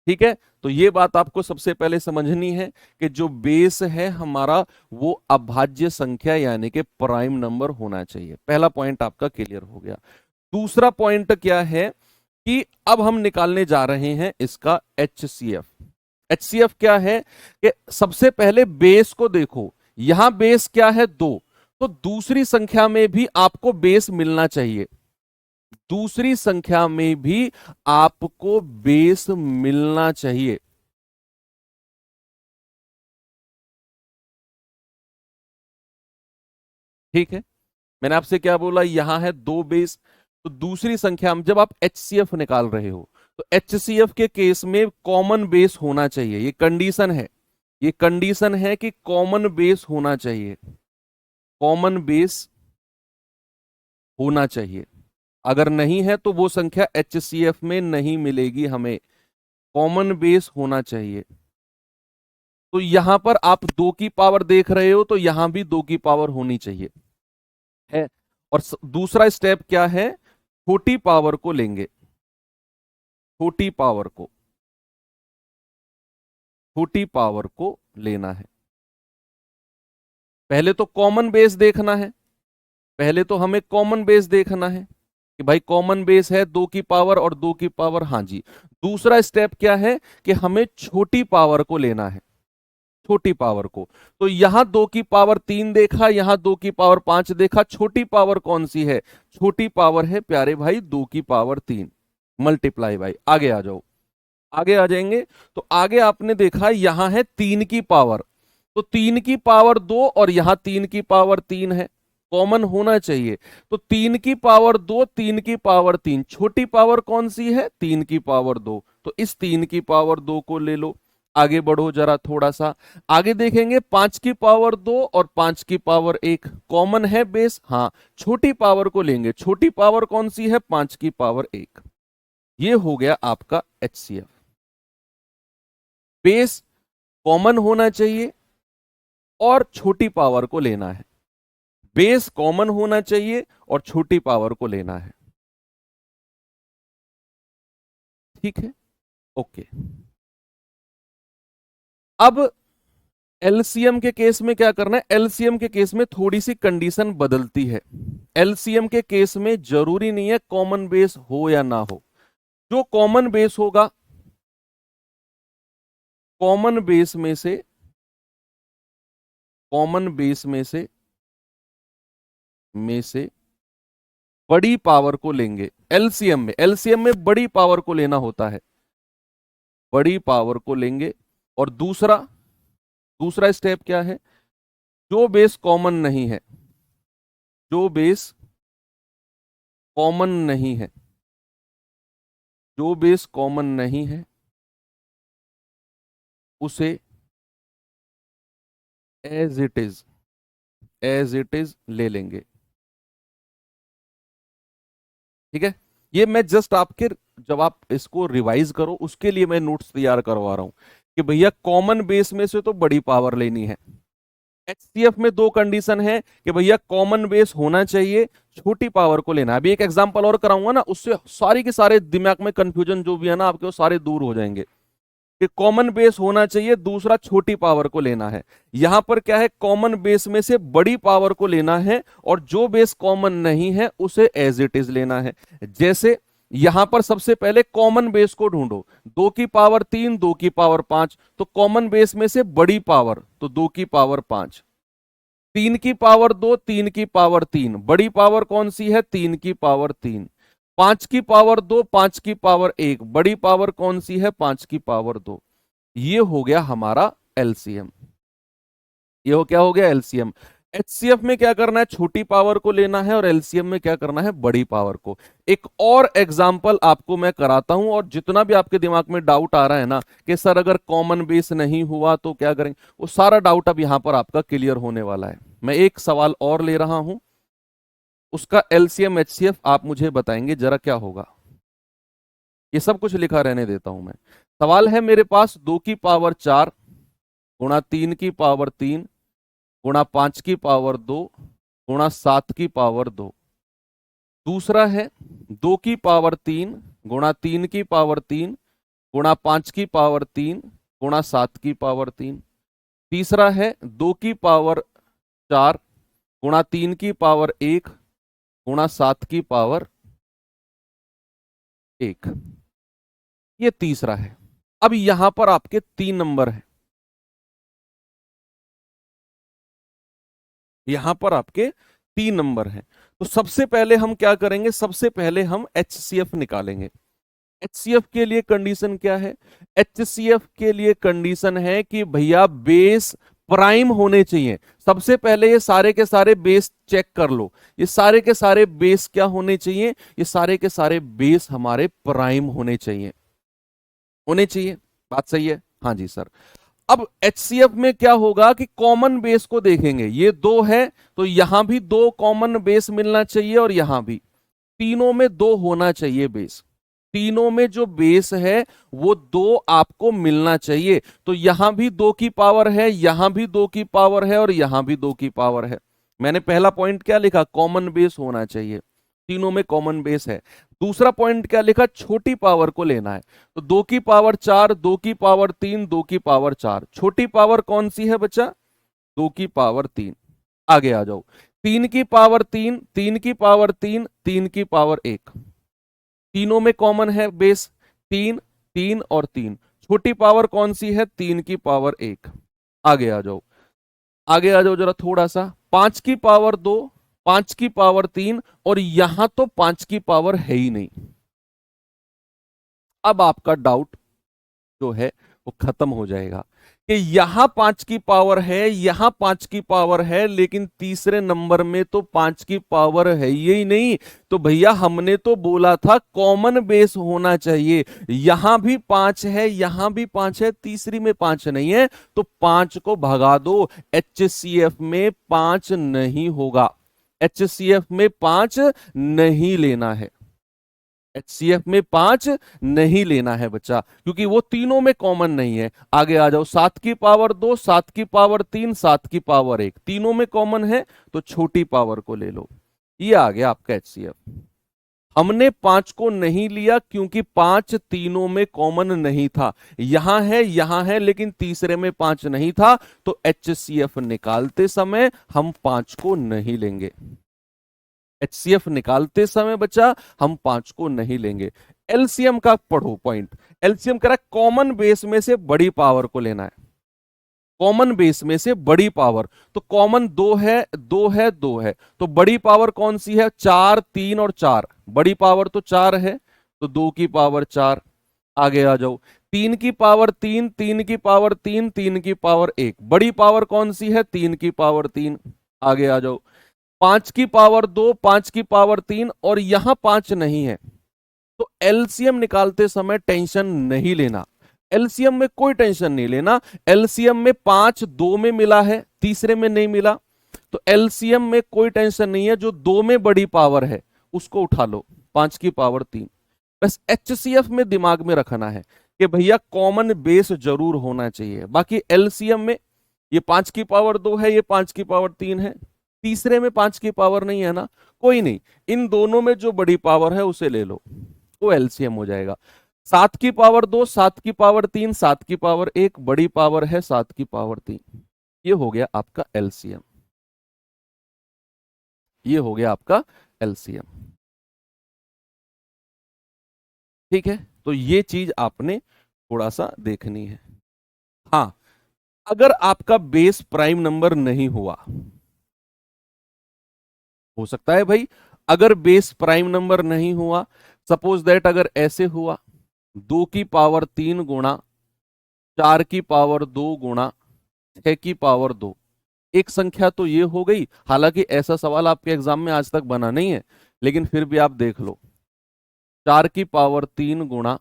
ठीक है, तो ये बात आपको सबसे पहले समझनी है कि जो बेस है हमारा वो अभाज्य संख्या यानी कि प्राइम नंबर होना चाहिए। पहला पॉइंट आपका क्लियर हो गया। दूसरा पॉइंट क्या है कि अब हम निकालने जा रहे हैं इसका HCF। HCF क्या है कि सबसे पहले बेस को देखो, यहां बेस क्या है 2, तो दूसरी संख्या में भी आपको बेस मिलना चाहिए, दूसरी संख्या में भी आपको बेस मिलना चाहिए। ठीक है, मैंने आपसे क्या बोला, यहां है 2 बेस, तो दूसरी संख्या में जब आप एचसीएफ निकाल रहे हो तो एचसीएफ के केस में कॉमन बेस होना चाहिए, ये कंडीशन है, ये कंडीशन है कि कॉमन बेस होना चाहिए, कॉमन बेस होना चाहिए। अगर नहीं है तो वो संख्या एचसीएफ में नहीं मिलेगी हमें, कॉमन बेस होना चाहिए। तो यहां पर आप 2 की पावर देख रहे हो तो यहां भी 2 की पावर होनी चाहिए है। और दूसरा स्टेप क्या है, छोटी पावर को लेंगे, छोटी पावर को, छोटी पावर को लेना है। पहले तो कॉमन बेस देखना है, पहले तो हमें कॉमन बेस देखना है कि भाई कॉमन बेस है 2 की पावर और 2 की पावर, हाँ जी। दूसरा स्टेप क्या है कि हमें छोटी पावर को लेना है, छोटी पावर को। तो यहां 2 की पावर 3 देखा, यहां 2 की पावर 5 देखा, छोटी पावर कौन सी है, छोटी पावर है प्यारे भाई 2 की पावर 3 मल्टीप्लाई बाई, आगे आ जाओ, आगे आ जाएंगे। तो आगे आपने देखा यहां है 3 की पावर, तो 3 की पावर 2 और यहां 3 की पावर 3 है, कॉमन होना चाहिए। तो 3 की पावर 2, 3 की पावर 3, छोटी पावर कौन सी है 3 की पावर 2, तो इस 3 की पावर 2 को ले लो। आगे बढ़ो जरा थोड़ा सा, आगे देखेंगे 5 की पावर 2 और 5 की पावर 1, कॉमन है बेस, हाँ, छोटी पावर को लेंगे, छोटी पावर कौन सी है 5 की पावर 1। ये हो गया आपका एचसीएफ। बेस कॉमन होना चाहिए और छोटी पावर को लेना है, बेस कॉमन होना चाहिए और छोटी पावर को लेना है। ठीक है, ओके। अब एलसीएम के केस में क्या करना है, एलसीएम के केस में थोड़ी सी कंडीशन बदलती है। एलसीएम के केस में जरूरी नहीं है कॉमन बेस हो या ना हो, जो कॉमन बेस होगा, कॉमन बेस में से, कॉमन बेस में से बड़ी पावर को लेंगे। एलसीएम में, एलसीएम में बड़ी पावर को लेना होता है, बड़ी पावर को लेंगे। और दूसरा, दूसरा स्टेप क्या है, जो बेस कॉमन नहीं है, जो बेस कॉमन नहीं है, जो बेस कॉमन नहीं है उसे as it is, as it is ले लेंगे। ठीक है, ये मैं जस्ट आपके, जब आप इसको रिवाइज करो उसके लिए मैं नोट्स तैयार करवा रहा हूं कि भैया कॉमन बेस में से तो बड़ी पावर लेनी है। एचसीएफ में 2 कंडीशन है कि भैया कॉमन बेस होना चाहिए, छोटी पावर को लेना है। अभी एक एग्जांपल और कराऊंगा ना, उससे सारी के सारे दिमाग में कंफ्यूजन जो भी है ना आपके, वो सारे दूर हो जाएंगे। कि कॉमन बेस होना चाहिए, दूसरा छोटी पावर को लेना है। यहां पर क्या है, कॉमन बेस में से बड़ी पावर को लेना है और जो बेस कॉमन नहीं है उसे एज इट इज लेना है। जैसे यहां पर सबसे पहले कॉमन बेस को ढूंढो, 2 की पावर 3, 2 की पावर 5, तो कॉमन बेस में से बड़ी पावर तो 2 की पावर 5, 3 की पावर 2, 3 की पावर 3, बड़ी पावर कौन सी है 3 की पावर 3, 5 की पावर 2, 5 की पावर 1, बड़ी पावर कौन सी है 5 की पावर 2। ये हो गया हमारा एलसीएम, ये हो क्या हो गया एलसीएम। एचसीएफ में क्या करना है, छोटी पावर को लेना है, और एलसीएम में क्या करना है, बड़ी पावर को। एक और एग्जांपल आपको मैं कराता हूं, और जितना भी आपके दिमाग में डाउट आ रहा है ना कि सर अगर कॉमन बेस नहीं हुआ तो क्या करेंगे, वो सारा डाउट अब यहां पर आपका क्लियर होने वाला है। मैं एक सवाल और ले रहा हूं, उसका एलसीएम एचसीएफ आप मुझे बताएंगे जरा क्या होगा। ये सब कुछ लिखा रहने देता हूं मैं। सवाल है मेरे पास 2 की पावर 4 गुणा 3 की पावर 3 गुणा 5 की पावर 2 गुणा 7 की पावर 2। दूसरा है 2 की पावर 3 गुणा 3 की पावर 3 गुणा 5 की पावर 3 गुणा 7 की पावर 3। तीसरा है 2 की पावर 4 गुणा 3 की पावर 1 गुणा 7 की पावर 1। ये तीसरा है। अब यहां पर आपके 3 नंबर है, यहां पर आपके 3 नंबर हैं। तो सबसे पहले हम क्या करेंगे, सबसे पहले हम HCF निकालेंगे। HCF के लिए कंडीशन क्या है? HCF के लिए कंडीशन है कि भैया बेस प्राइम होने चाहिए। सबसे पहले ये सारे के सारे बेस चेक कर लो, ये सारे के सारे बेस क्या होने चाहिए? ये सारे के सारे बेस हमारे प्राइम होने चाहिए, होने चाहिए। बात सही है? हाँ जी सर। अब HCF में क्या होगा कि कॉमन बेस को देखेंगे, ये 2 है तो यहां भी 2 कॉमन बेस मिलना चाहिए और यहां भी, तीनों में 2 होना चाहिए बेस। तीनों में जो बेस है वो 2 आपको मिलना चाहिए। तो यहां भी 2 की पावर है, यहां भी 2 की पावर है और यहां भी 2 की पावर है। मैंने पहला पॉइंट क्या लिखा? कॉमन बेस होना चाहिए, तीनों में कॉमन बेस है। दूसरा पॉइंट क्या लिखा? छोटी पावर को लेना है। तो 2 की पावर 4, 2 की पावर 3, 2 की पावर 4, छोटी पावर कौन सी है बच्चा? 2 की पावर 3। आगे आ जाओ, 3 की पावर 3, 3 की पावर 3, 3 की पावर 1, तीनों में कॉमन है बेस 3, 3 और 3। छोटी पावर कौन सी है? 3 की पावर 1। आगे आ जाओ, आगे आ जाओ जरा थोड़ा सा, 5 की पावर 2, 5 की पावर 3 और यहां तो 5 की पावर है ही नहीं। अब आपका डाउट जो है वो खत्म हो जाएगा कि यहां 5 की पावर है, यहां 5 की पावर है, लेकिन तीसरे नंबर में तो 5 की पावर है ही नहीं। तो भैया हमने तो बोला था कॉमन बेस होना चाहिए, यहां भी 5 है, यहां भी 5 है, तीसरी में 5 नहीं है, तो 5 को भगा दो। HCF में 5 नहीं होगा, HCF में 5 नहीं लेना है, HCF में 5 नहीं लेना है बच्चा, क्योंकि वो तीनों में कॉमन नहीं है। आगे आ जाओ, 7 की पावर 2, 7 की पावर 3, 7 की पावर 1, तीनों में कॉमन है तो छोटी पावर को ले लो। ये आ गया आपका HCF। हमने 5 को नहीं लिया क्योंकि 5 तीनों में कॉमन नहीं था, यहां है लेकिन तीसरे में 5 नहीं था, तो HCF निकालते समय हम 5 को नहीं लेंगे। HCF निकालते समय बच्चा हम 5 को नहीं लेंगे। LCM का पढ़ो पॉइंट। LCM कह रहा है कॉमन बेस में से बड़ी पावर को लेना है, कॉमन बेस में से बड़ी पावर। तो कॉमन 2 है, 2 है, 2 है, तो बड़ी पावर कौन सी है? 4, 3 और 4, बड़ी पावर तो 4 है, तो 2 की पावर 4। आगे आ जाओ, 3 की पावर 3, 3 की पावर 3, 3 की पावर 1, बड़ी पावर कौन सी है? 3 की पावर 3। आगे आ जाओ, 5 की पावर 2, 5 की पावर 3 और यहां 5 नहीं है, तो एलसीएम निकालते समय टेंशन नहीं लेना, एलसीएम में कोई टेंशन नहीं लेना। एलसीएम में 5 2 में मिला है, तीसरे में नहीं मिला, तो एलसीएम में कोई टेंशन नहीं है, जो 2 में बड़ी पावर है उसको उठा लो, 5 की पावर 3। बस HCF में दिमाग में रखना है कि भैया कॉमन बेस जरूर होना चाहिए। बाकी एलसीएम में ये 5 की पावर 2 है, ये 5 की पावर 3 है, तीसरे में 5 की पावर नहीं है ना, कोई नहीं, इन दोनों में जो बड़ी पावर है उसे ले लो, वो एलसीएम हो जाएगा। 7 की पावर 2, 7 की पावर 3, 7 की पावर 1, बड़ी पावर है 7 की पावर 3। ये हो गया आपका एलसीएम, ये हो गया आपका एलसीएम। ठीक है, तो ये चीज आपने थोड़ा सा देखनी है। हाँ, अगर आपका बेस प्राइम नंबर नहीं हुआ, हो सकता है भाई अगर बेस प्राइम नंबर नहीं हुआ, सपोज दैट अगर ऐसे हुआ, 2 की पावर 3 गुणा 4 की पावर 2 गुणा 6 की पावर 2, एक संख्या तो ये हो गई। हालांकि ऐसा सवाल आपके एग्जाम में आज तक बना नहीं है, लेकिन फिर भी आप देख लो, 4 की पावर 3 गुणा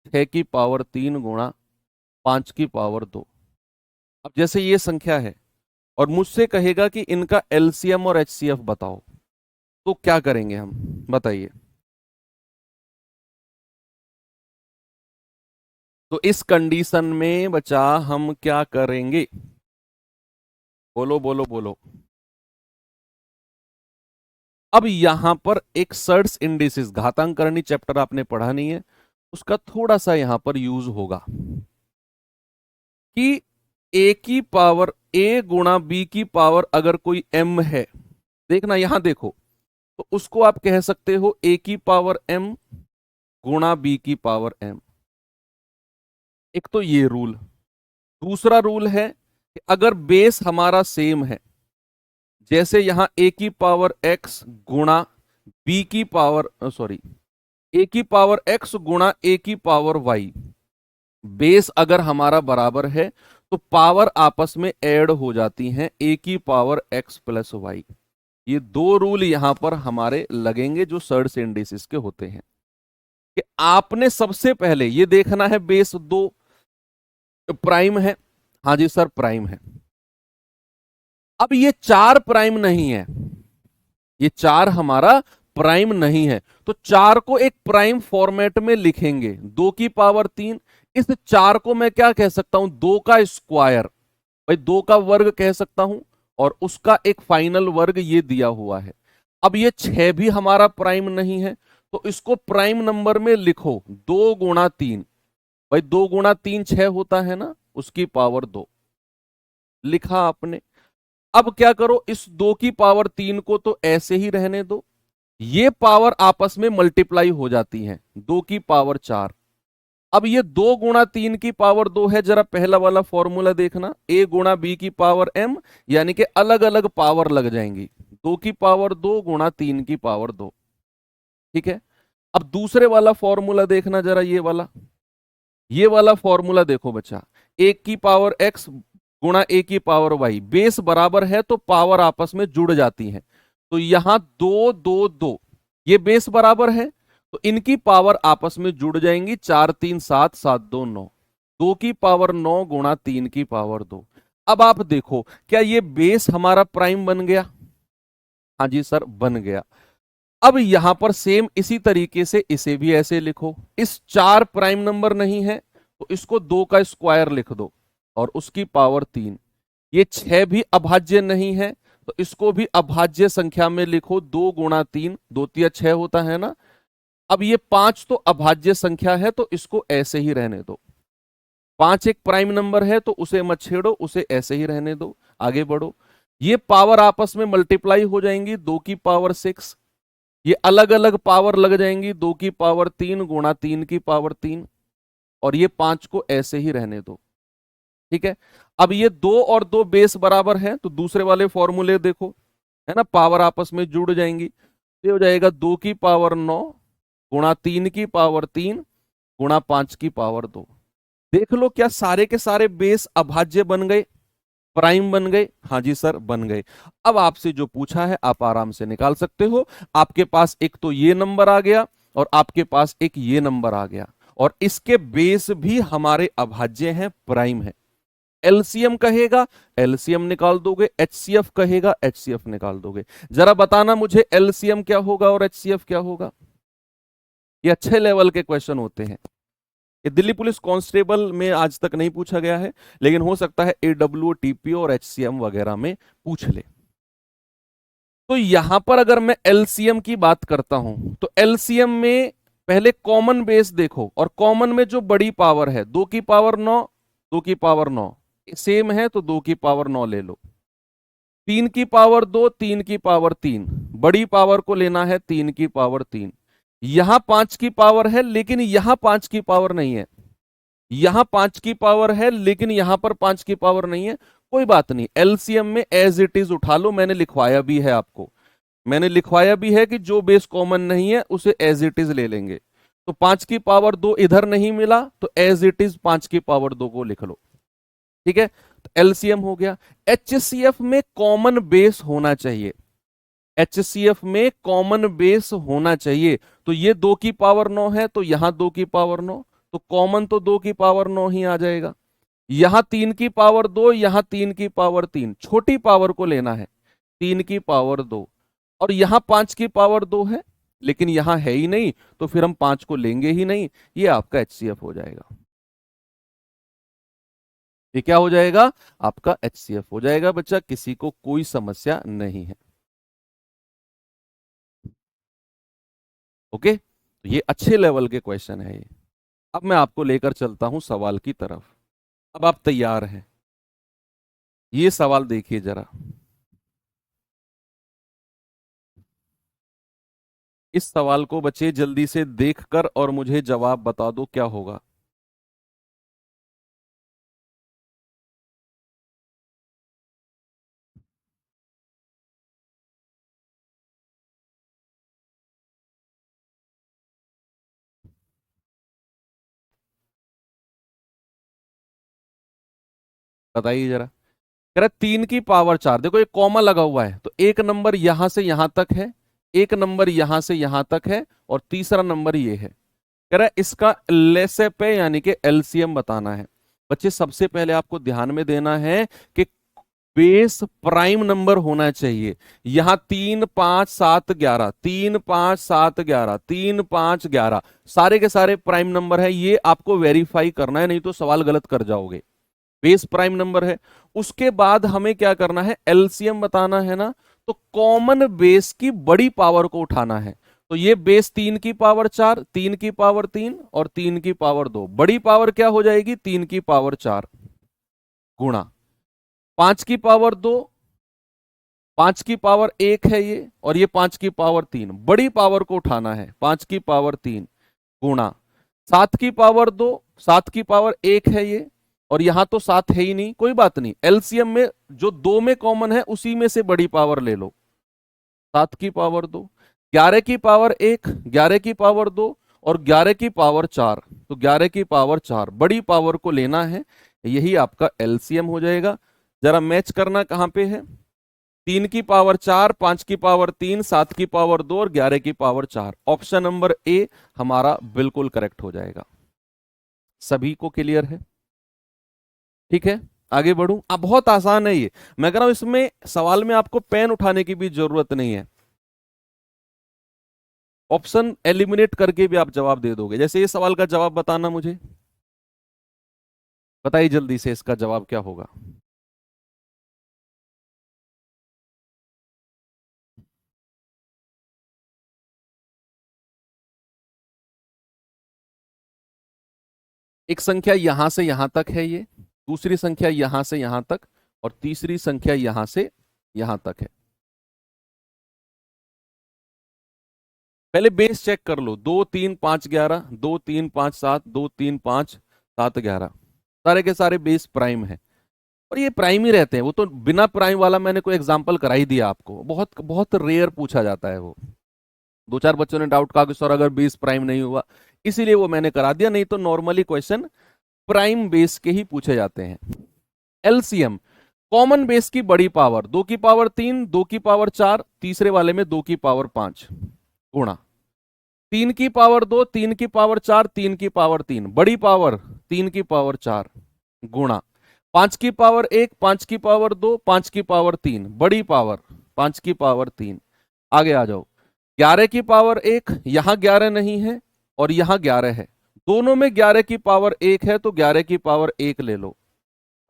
6 की पावर 3 गुणा 5 की पावर 2। अब जैसे ये संख्या है और मुझसे कहेगा कि इनका एलसीएम और एचसीएफ बताओ, तो क्या करेंगे हम, बताइए। तो इस कंडीशन में बचा हम क्या करेंगे? बोलो बोलो बोलो। अब यहां पर एक सर्ट्स इंडिसेस, घातांकरणी चैप्टर आपने पढ़ा नहीं है, उसका थोड़ा सा यहां पर यूज होगा कि ए की पावर ए गुणा बी की पावर अगर कोई एम है, देखना यहां देखो, तो उसको आप कह सकते हो ए की पावर एम गुणा बी की पावर एम। एक तो ये रूल। दूसरा रूल है कि अगर बेस हमारा सेम है, जैसे यहां ए की पावर एक्स गुणा बी की पावर सॉरी ए की पावर एक्स गुणा ए की पावर वाई, बेस अगर हमारा बराबर है तो पावर आपस में ऐड हो जाती हैं, ए की पावर एक्स प्लस वाई। ये दो रूल यहां पर हमारे लगेंगे जो सर्ड इंडिसेस के होते हैं कि आपने सबसे पहले ये देखना है बेस दो प्राइम है, हाँ जी सर प्राइम है। अब ये चार प्राइम नहीं है, ये चार हमारा प्राइम नहीं है, तो चार को एक प्राइम फॉर्मेट में लिखेंगे, 2 की पावर 3। इस चार को मैं क्या कह सकता हूं, 2 का स्क्वायर, भाई 2 का वर्ग कह सकता हूं, और उसका एक फाइनल वर्ग ये दिया हुआ है। अब ये 6 भी हमारा प्राइम नहीं है, तो इसको प्राइम नंबर में लिखो, 2 गुणा 3, भाई 2 गुणा 3 6 होता है ना, उसकी पावर 2 लिखा आपने। अब क्या करो, इस 2 की पावर 3 को तो ऐसे ही रहने दो, ये पावर आपस में मल्टीप्लाई हो जाती हैं, 2 की पावर 4। अब ये 2 गुणा 3 की पावर 2 है, जरा पहला वाला फॉर्मूला देखना, ए गुणा बी की पावर एम, यानी कि अलग अलग पावर लग जाएंगी, 2 की पावर 2 गुणा 3 की पावर 2। ठीक है, अब दूसरे वाला फॉर्मूला देखना जरा, ये वाला फॉर्मूला देखो बच्चा, 1 की पावर एक्स गुणा ए की पावर वाई, बेस बराबर है तो पावर आपस में जुड़ जाती है, तो यहां 2 2 2, ये बेस बराबर है तो इनकी पावर आपस में जुड़ जाएंगी, 4 3 7 7 2 9, 2 की पावर 9 गुणा 3 की पावर 2। अब आप देखो क्या ये बेस हमारा प्राइम बन गया, हाँ जी सर बन गया। अब यहां पर सेम इसी तरीके से इसे भी ऐसे लिखो, इस चार प्राइम नंबर नहीं है तो इसको 2 का स्क्वायर लिख दो और उसकी पावर 3। ये 6 भी अभाज्य नहीं है तो इसको भी अभाज्य संख्या में लिखो, 2 गुणा 3, 2 3 6 होता है ना। अब ये 5 तो अभाज्य संख्या है तो इसको ऐसे ही रहने दो, 5 एक प्राइम नंबर है तो उसे मत छेड़ो, उसे ऐसे ही रहने दो, आगे बढ़ो। ये पावर आपस में मल्टीप्लाई हो जाएंगी, 2 की पावर 6, ये अलग अलग पावर लग जाएंगी, 2 की पावर 3 गुणा 3 की पावर 3, और ये 5 को ऐसे ही रहने दो। ठीक है, अब ये 2 और 2 बेस बराबर है तो दूसरे वाले फॉर्मूले देखो, है ना, पावर आपस में जुड़ जाएंगी, तो ये हो जाएगा 2 की पावर 9 गुणा 3 की पावर 3 गुणा 5 की पावर 2। देख लो क्या सारे के सारे बेस अभाज्य बन गए, प्राइम बन गए, हाँ जी सर बन गए। अब आपसे जो पूछा है आप आराम से निकाल सकते हो, आपके पास एक तो ये नंबर आ गया और आपके पास एक ये नंबर आ गया, और इसके बेस भी हमारे अभाज्य हैं, प्राइम है। एलसीएम कहेगा एलसीएम निकाल दोगे, एचसीएफ कहेगा एचसीएफ निकाल दोगे। जरा बताना मुझे एलसीएम क्या होगा और एचसीएफ क्या होगा। ये अच्छे लेवल के क्वेश्चन होते हैं, ये दिल्ली पुलिस कांस्टेबल में आज तक नहीं पूछा गया है, लेकिन हो सकता है एडब्ल्यू टीपीओ और एचसीएम वगैरह में पूछ ले। तो यहां पर अगर मैं एलसीएम की बात करता हूं तो एलसीएम में पहले कॉमन बेस देखो, और कॉमन में जो बड़ी पावर है 2 की पावर 9, 2 की पावर 9 सेम है तो 2 की पावर 9 ले लो। 3 की पावर 2, 3 की पावर 3, बड़ी पावर को लेना है 3 की पावर 3। यहां 5 की पावर है लेकिन यहां 5 की पावर नहीं है, यहां 5 की पावर है लेकिन यहां पर 5 की पावर नहीं है। कोई बात नहीं, एलसीएम में एज इट इज उठा लो, मैंने लिखवाया भी है आपको, मैंने लिखवाया भी है कि जो बेस कॉमन नहीं है उसे एज इट इज ले लेंगे। तो 5 की पावर 2 इधर नहीं मिला तो एज इट इज 5 की पावर 2 को लिख लो। ठीक है, तो एलसीएम हो गया। एचसीएफ में कॉमन बेस होना चाहिए, एचसीएफ में कॉमन बेस होना चाहिए, तो ये 2 की पावर 9 है तो यहां 2 की पावर 9, तो कॉमन तो 2 की पावर 9 ही आ जाएगा। यहां 3 की पावर 2, यहां 3 की पावर 3, छोटी पावर को लेना है 3 की पावर 2, और यहां 5 की पावर 2 है लेकिन यहां है ही नहीं तो फिर हम 5 को लेंगे ही नहीं, ये आपका एचसीएफ हो जाएगा। ये क्या हो जाएगा, आपका एचसीएफ हो जाएगा बच्चा, किसी को कोई समस्या नहीं है। ओके, तो ये अच्छे लेवल के क्वेश्चन है ये। अब मैं आपको लेकर चलता हूं सवाल की तरफ, अब आप तैयार हैं। ये सवाल देखिए जरा, इस सवाल को बच्चे जल्दी से देखकर और मुझे जवाब बता दो क्या होगा। बताइए जरा। कह रहा 3 की पावर 4, देखो एक कॉमा लगा हुआ है तो एक नंबर यहां से यहां तक है, एक नंबर यहां से यहां तक है और तीसरा नंबर ये है। कह रहा है इसका लेसेप है यानी कि एलसीएम बताना है। बच्चे सबसे पहले आपको ध्यान में देना है कि बेस प्राइम नंबर होना चाहिए। यहां 3 5 7 11, 3 5 7 11, 3 5 11 सारे के सारे प्राइम नंबर है, ये आपको वेरीफाई करना है, नहीं तो सवाल गलत कर जाओगे। बेस प्राइम नंबर है। उसके बाद हमें क्या करना है, एलसीएम बताना है ना, तो कॉमन बेस की बड़ी पावर को उठाना है। तो ये बेस 3 की पावर 4, 3 की पावर 3 और 3 की पावर 2, बड़ी पावर क्या हो जाएगी 3 की पावर 4 गुणा 5 की पावर 2, 5 की पावर 1 है ये, और ये 5 की पावर 3, बड़ी पावर को उठाना है 5 की पावर 3 गुणा 7 की पावर 2, 7 की पावर 1 है ये, और यहां तो 7 है ही नहीं, कोई बात नहीं, एलसीएम में जो 2 में कॉमन है उसी में से बड़ी पावर ले लो, 7 की पावर 2, 11 की पावर 1, 11 की पावर 2 और 11 की पावर 4, तो 11 की पावर 4 बड़ी पावर को लेना है, यही आपका एलसीएम हो जाएगा। जरा मैच करना कहां पे है, 3 की पावर 4, 5 की पावर 3, 7 की पावर 2 और 11 की पावर 4, ऑप्शन नंबर ए हमारा बिल्कुल करेक्ट हो जाएगा। सभी को क्लियर है? ठीक है, आगे बढ़ूं। अब बहुत आसान है ये, मैं कह रहा हूं इसमें सवाल में आपको पेन उठाने की भी जरूरत नहीं है, ऑप्शन एलिमिनेट करके भी आप जवाब दे दोगे। जैसे ये सवाल का जवाब बताना मुझे, बताइए जल्दी से इसका जवाब क्या होगा। एक संख्या यहां से यहां तक है ये, दूसरी संख्या यहां से यहां तक और तीसरी संख्या यहां से यहां तक है। पहले बेस चेक कर लो, 2 3 5 11, 2 3 5 7, 2 3 5 7 11, सारे के सारे बेस प्राइम है और ये प्राइम ही रहते हैं। वो तो बिना प्राइम वाला मैंने कोई एग्जांपल करा ही दिया आपको, बहुत बहुत रेयर पूछा जाता है वो। दो चार बच्चों ने डाउट कहा कि सर अगर बेस प्राइम नहीं हुआ, इसीलिए वो मैंने करा दिया, नहीं तो नॉर्मली क्वेश्चन प्राइम बेस के ही पूछे जाते हैं। एलसीएम, कॉमन बेस की बड़ी पावर, 2 की पावर 3, 2 की पावर 4, तीसरे वाले में 2 की पावर 5 गुणा 3 की पावर 2, 3 की पावर 4, 3 की पावर 3, बड़ी पावर 3 की पावर 4 गुणा 5 की पावर 1, 5 की पावर 2, 5 की पावर 3, बड़ी पावर 5 की पावर 3। आगे आ जाओ, 11 की पावर 1, यहां 11 नहीं है और यहां 11 है, दोनों में 11 की पावर 1 है तो 11 की पावर 1 ले लो।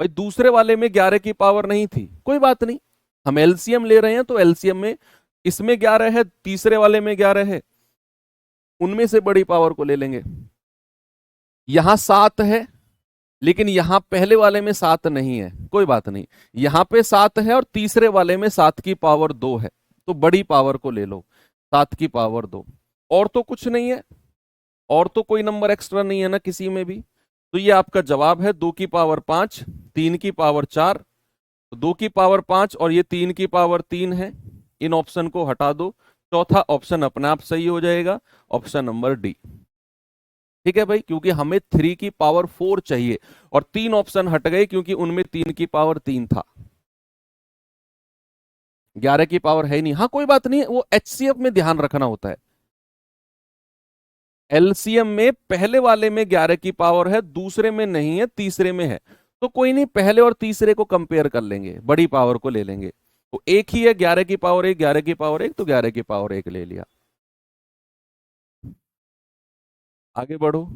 भाई दूसरे वाले में 11 की पावर नहीं थी, कोई बात नहीं, हम एलसीएम ले रहे हैं तो एलसीएम में इसमें 11 है, तीसरे वाले में 11 है, उनमें से बड़ी पावर को ले लेंगे। यहां 7 है लेकिन यहां पहले वाले में 7 नहीं है, कोई बात नहीं, यहां पे 7 है और तीसरे वाले में 7 की पावर 2 है, तो बड़ी पावर को ले लो, 7 की पावर 2। और तो कुछ नहीं है, और तो कोई नंबर एक्स्ट्रा नहीं है ना किसी में भी, तो ये आपका जवाब है 2 की पावर 5, 3 की पावर 4, तो 2 की पावर 5 और ये 3 की पावर 3 है, इन ऑप्शन को हटा दो, चौथा ऑप्शन अपने आप सही हो जाएगा, ऑप्शन नंबर डी। ठीक है भाई, क्योंकि हमें 3 की पावर 4 चाहिए और 3 ऑप्शन हट गए क्योंकि उनमें 3 की पावर 3 था, 11 की पावर है नहीं। हाँ कोई बात नहीं, वो एचसीएफ में ध्यान रखना होता है, एलसीएम में पहले वाले में 11 की पावर है, दूसरे में नहीं है, तीसरे में है, तो कोई नहीं, पहले और तीसरे को कंपेयर कर लेंगे, बड़ी पावर को ले लेंगे, तो एक ही है 11 की पावर 1, 11 की पावर 1, तो 11 की पावर 1 ले लिया। आगे बढ़ो,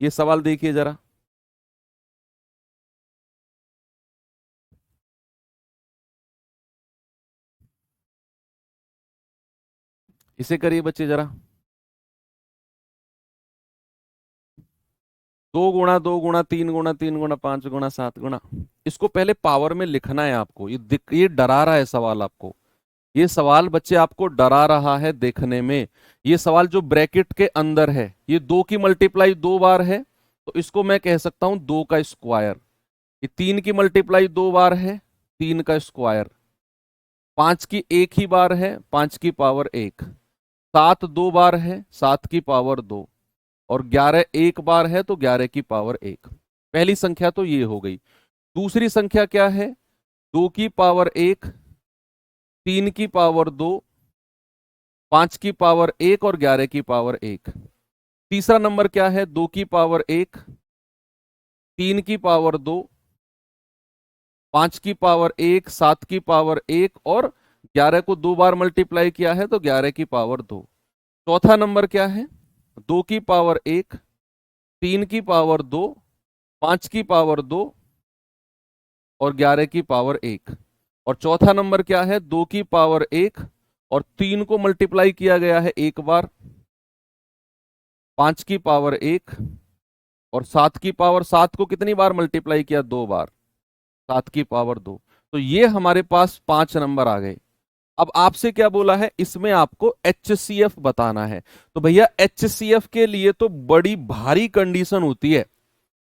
ये सवाल देखिए जरा, इसे करिए बच्चे जरा, 2 गुणा 2 गुणा 3 गुणा 3 गुणा 5 गुणा 7 गुणा, इसको पहले पावर में लिखना है आपको, ये डरा रहा है सवाल आपको, ये सवाल बच्चे आपको डरा रहा है देखने में। ये सवाल जो ब्रैकेट के अंदर है, ये 2 की मल्टीप्लाई 2 बार है, तो इसको मैं कह सकता हूं 2 का स्क्वायर। ये 3 की मल्टीप्लाई 2 बार है, 3 का स्क्वायर। 5 की एक ही बार है, 5 की पावर 1। 7 2 बार है, 7 की पावर 2। और 11 एक बार है तो 11 की पावर 1। पहली संख्या तो ये हो गई। दूसरी संख्या क्या है? 2 की पावर 1, 3 की पावर 2, 5 की पावर 1 और 11 की पावर 1। तीसरा नंबर क्या है? 2 की पावर 1, 3 की पावर 2, 5 की पावर 1, 7 की पावर 1 और 11 को 2 बार मल्टीप्लाई किया है तो 11 की पावर 2। चौथा नंबर क्या है? 2 की पावर 1, 3 की पावर 2, 5 की पावर 2 और 11 की पावर 1। और चौथा नंबर क्या है? 2 की पावर 1 और 3 को मल्टीप्लाई किया गया है एक बार, 5 की पावर 1 और 7 की पावर, 7 को कितनी बार मल्टीप्लाई किया? 2 बार, 7 की पावर 2। तो ये हमारे पास 5 नंबर आ गए। अब आपसे क्या बोला है? इसमें आपको HCF बताना है। तो भैया HCF के लिए तो बड़ी भारी कंडीशन होती है,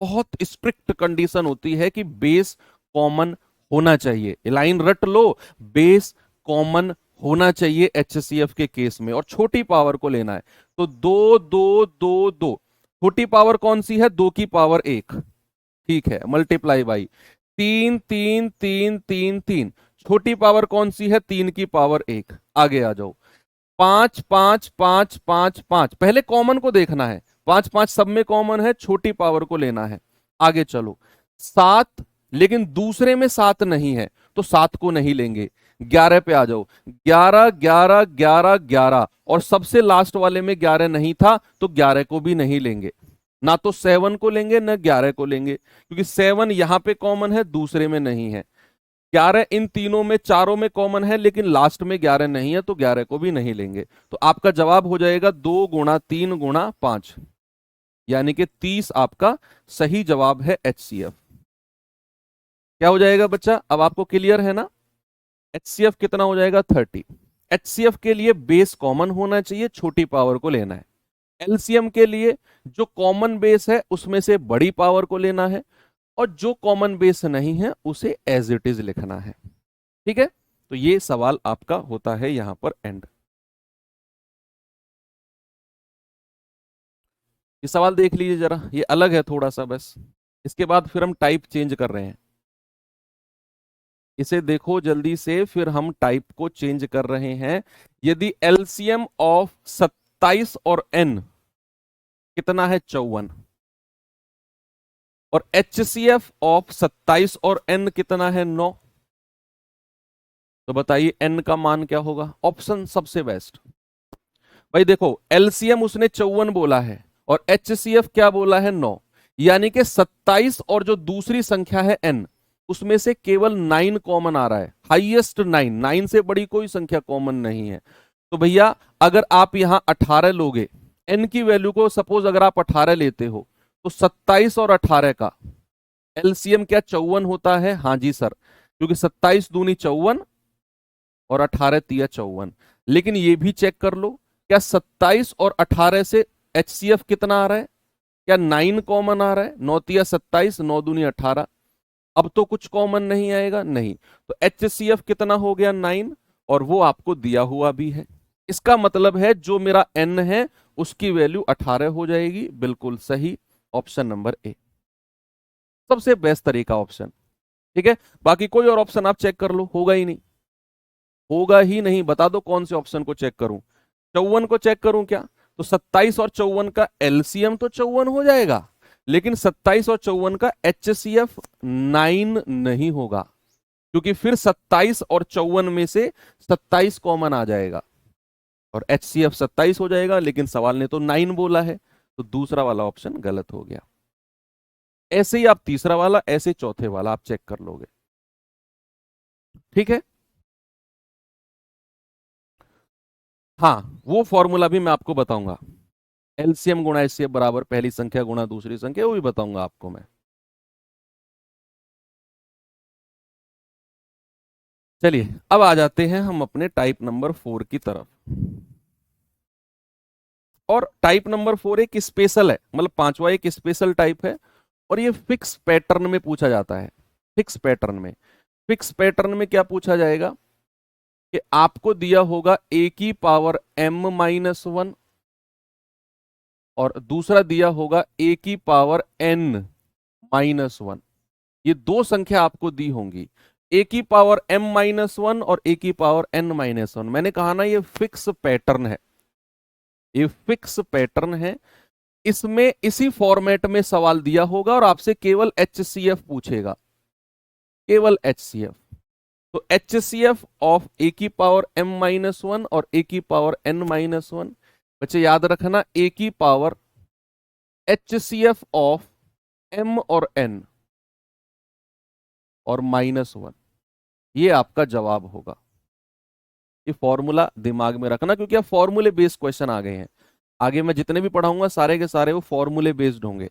बहुत स्ट्रिक्ट कंडीशन होती है कि बेस कॉमन होना चाहिए। लाइन रट लो, बेस कॉमन होना चाहिए HCF के केस में, और छोटी पावर को लेना है। तो 2 2 2 2, छोटी पावर कौन सी है? 2 की पावर 1, ठीक है, मल्टीप्लाई बाई 3 3 3 3 3, छोटी पावर कौन सी है? 3 की पावर 1। आगे आ जाओ, 5 5 5 5 5, पहले कॉमन को देखना है, 5 5 सब में कॉमन है, छोटी पावर को लेना है। आगे चलो, 7, लेकिन दूसरे में 7 नहीं है तो 7 को नहीं लेंगे। 11 पे आ जाओ, 11 11 11 11, और सबसे लास्ट वाले में 11 नहीं था तो 11 को भी नहीं लेंगे। ना तो 7 को लेंगे ना 11 को लेंगे, क्योंकि 7 यहां पे कॉमन है, दूसरे में नहीं है। 11 इन तीनों में, चारों में कॉमन है, लेकिन लास्ट में 11 नहीं है तो 11 को भी नहीं लेंगे। तो आपका जवाब हो जाएगा 2 गुणा 3 गुणा 5, यानी कि 30 आपका सही जवाब है HCF। क्या हो जाएगा बच्चा? अब आपको क्लियर है ना? HCF कितना हो जाएगा? 30। HCF के लिए बेस कॉमन होना चाहिए, छोटी पावर को लेना है। LCM के लिए जो कॉमन बेस है उसमें से बड़ी पावर को लेना है, और जो कॉमन बेस नहीं है उसे एज इट इज लिखना है। ठीक है, तो ये सवाल आपका होता है यहां पर एंड। ये सवाल देख लीजिए जरा, ये अलग है थोड़ा सा बस। इसके बाद फिर हम टाइप चेंज कर रहे हैं। इसे देखो जल्दी से, फिर हम टाइप को चेंज कर रहे हैं। यदि एलसीएम ऑफ 27 और n कितना है? 54। और HCF ऑफ 27 और n कितना है? 9। तो बताइए n का मान क्या होगा? ऑप्शन सबसे बेस्ट। भाई देखो, एलसीएम उसने 54 बोला है और HCF क्या बोला है? 9। यानी कि 27 और जो दूसरी संख्या है n, उसमें से केवल 9 कॉमन आ रहा है, हाईएस्ट 9, 9 से बड़ी कोई संख्या कॉमन नहीं है। तो भैया अगर आप यहां 18 लोगे, n की वैल्यू को सपोज अगर आप 18 लेते हो, तो 27 और 18 का एलसीएम क्या 54 होता है? हाँ जी सर, क्योंकि 27 दूनी 54 और 18 तिया 54। लेकिन ये भी चेक कर लो, क्या 27 और 18 से HCF कितना आ रहा है? क्या 9 कॉमन आ रहा है? 9 तिया 27, 9 दूनी 18। अब तो कुछ कॉमन नहीं आएगा, नहीं। तो HCF कितना हो गया? 9, और वो आपको दिया हुआ भी है। इसका मतलब है जो मेरा n है उसकी वैल्यू 18 हो जाएगी। बिल्कुल सही, ऑप्शन नंबर ए सबसे बेस्ट तरीका ऑप्शन। ठीक है, बाकी कोई और ऑप्शन आप चेक कर लो, होगा ही नहीं, होगा ही नहीं। बता दो कौन से ऑप्शन को चेक करूं? 54 को चेक करूं क्या? तो 27 और 54 का एलसीएम तो 54 हो जाएगा, लेकिन 27 और 54 का HCF 9 नहीं होगा, क्योंकि फिर 27 और 54 में से 27 कॉमन आ जाएगा और HCF 27 हो जाएगा, लेकिन सवाल ने तो 9 बोला है, तो दूसरा वाला ऑप्शन गलत हो गया। ऐसे ही आप तीसरा वाला, ऐसे चौथे वाला आप चेक कर लोगे। ठीक है, हाँ वो फॉर्मूला भी मैं आपको बताऊंगा। एलसीएम गुणा एचसीएफ बराबर पहली संख्या गुणा दूसरी संख्या, वो भी बताऊंगा आपको मैं। चलिए अब आ जाते हैं हम अपने टाइप नंबर 4 की तरफ। और टाइप नंबर 4 एक स्पेशल है, मतलब पांचवा एक स्पेशल टाइप है, और ये फिक्स पैटर्न में पूछा जाता है। फिक्स पैटर्न में, फिक्स पैटर्न में क्या पूछा जाएगा कि आपको दिया होगा a की पावर m-1, और दूसरा दिया होगा a की पावर n-1। ये दो संख्या आपको दी होंगी, ए की पावर m-1 और ए की पावर n-1। मैंने कहा ना ये फिक्स पैटर्न है, ये फिक्स पैटर्न है। इसमें इसी फॉर्मेट में सवाल दिया होगा और आपसे केवल HCF पूछेगा, केवल HCF। तो HCF ऑफ ए की पावर m-1 और ए की पावर n-1, बच्चे याद रखना ए की पावर HCF ऑफ m और n और -1, ये आपका जवाब होगा। ये फॉर्मूला दिमाग में रखना, क्योंकि अब फॉर्मूले बेस्ड क्वेश्चन आ गए हैं। आगे मैं जितने भी पढ़ाऊंगा सारे के सारे वो फॉर्मूले बेस्ड होंगे।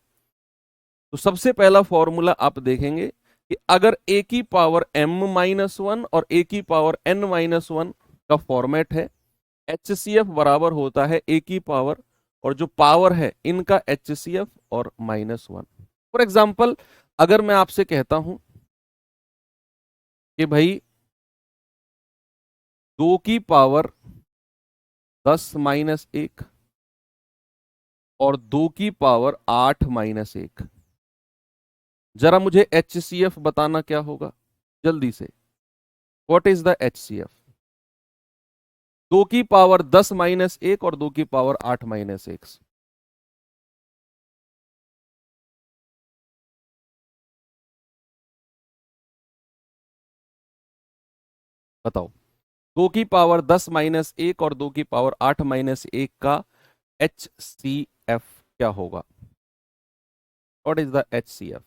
तो सबसे पहला फॉर्मूला आप देखेंगे कि अगर a की पावर m-1 और a की पावर n-1 का फॉर्मेट है, HCF बराबर होता है a की पावर और जो पावर है इनका HCF और -1। फॉर एग्जाम्पल अगर मैं आपसे कहता हूं कि भाई 2 की पावर 10-1 और 2 की पावर 8-1, जरा मुझे HCF बताना क्या होगा जल्दी से। What is the HCF? 2 की पावर 10-1 और 2 की पावर 8-1। बताओ, 2 की पावर 10-1 और 2 की पावर 8-1 का HCF क्या होगा? What is the HCF?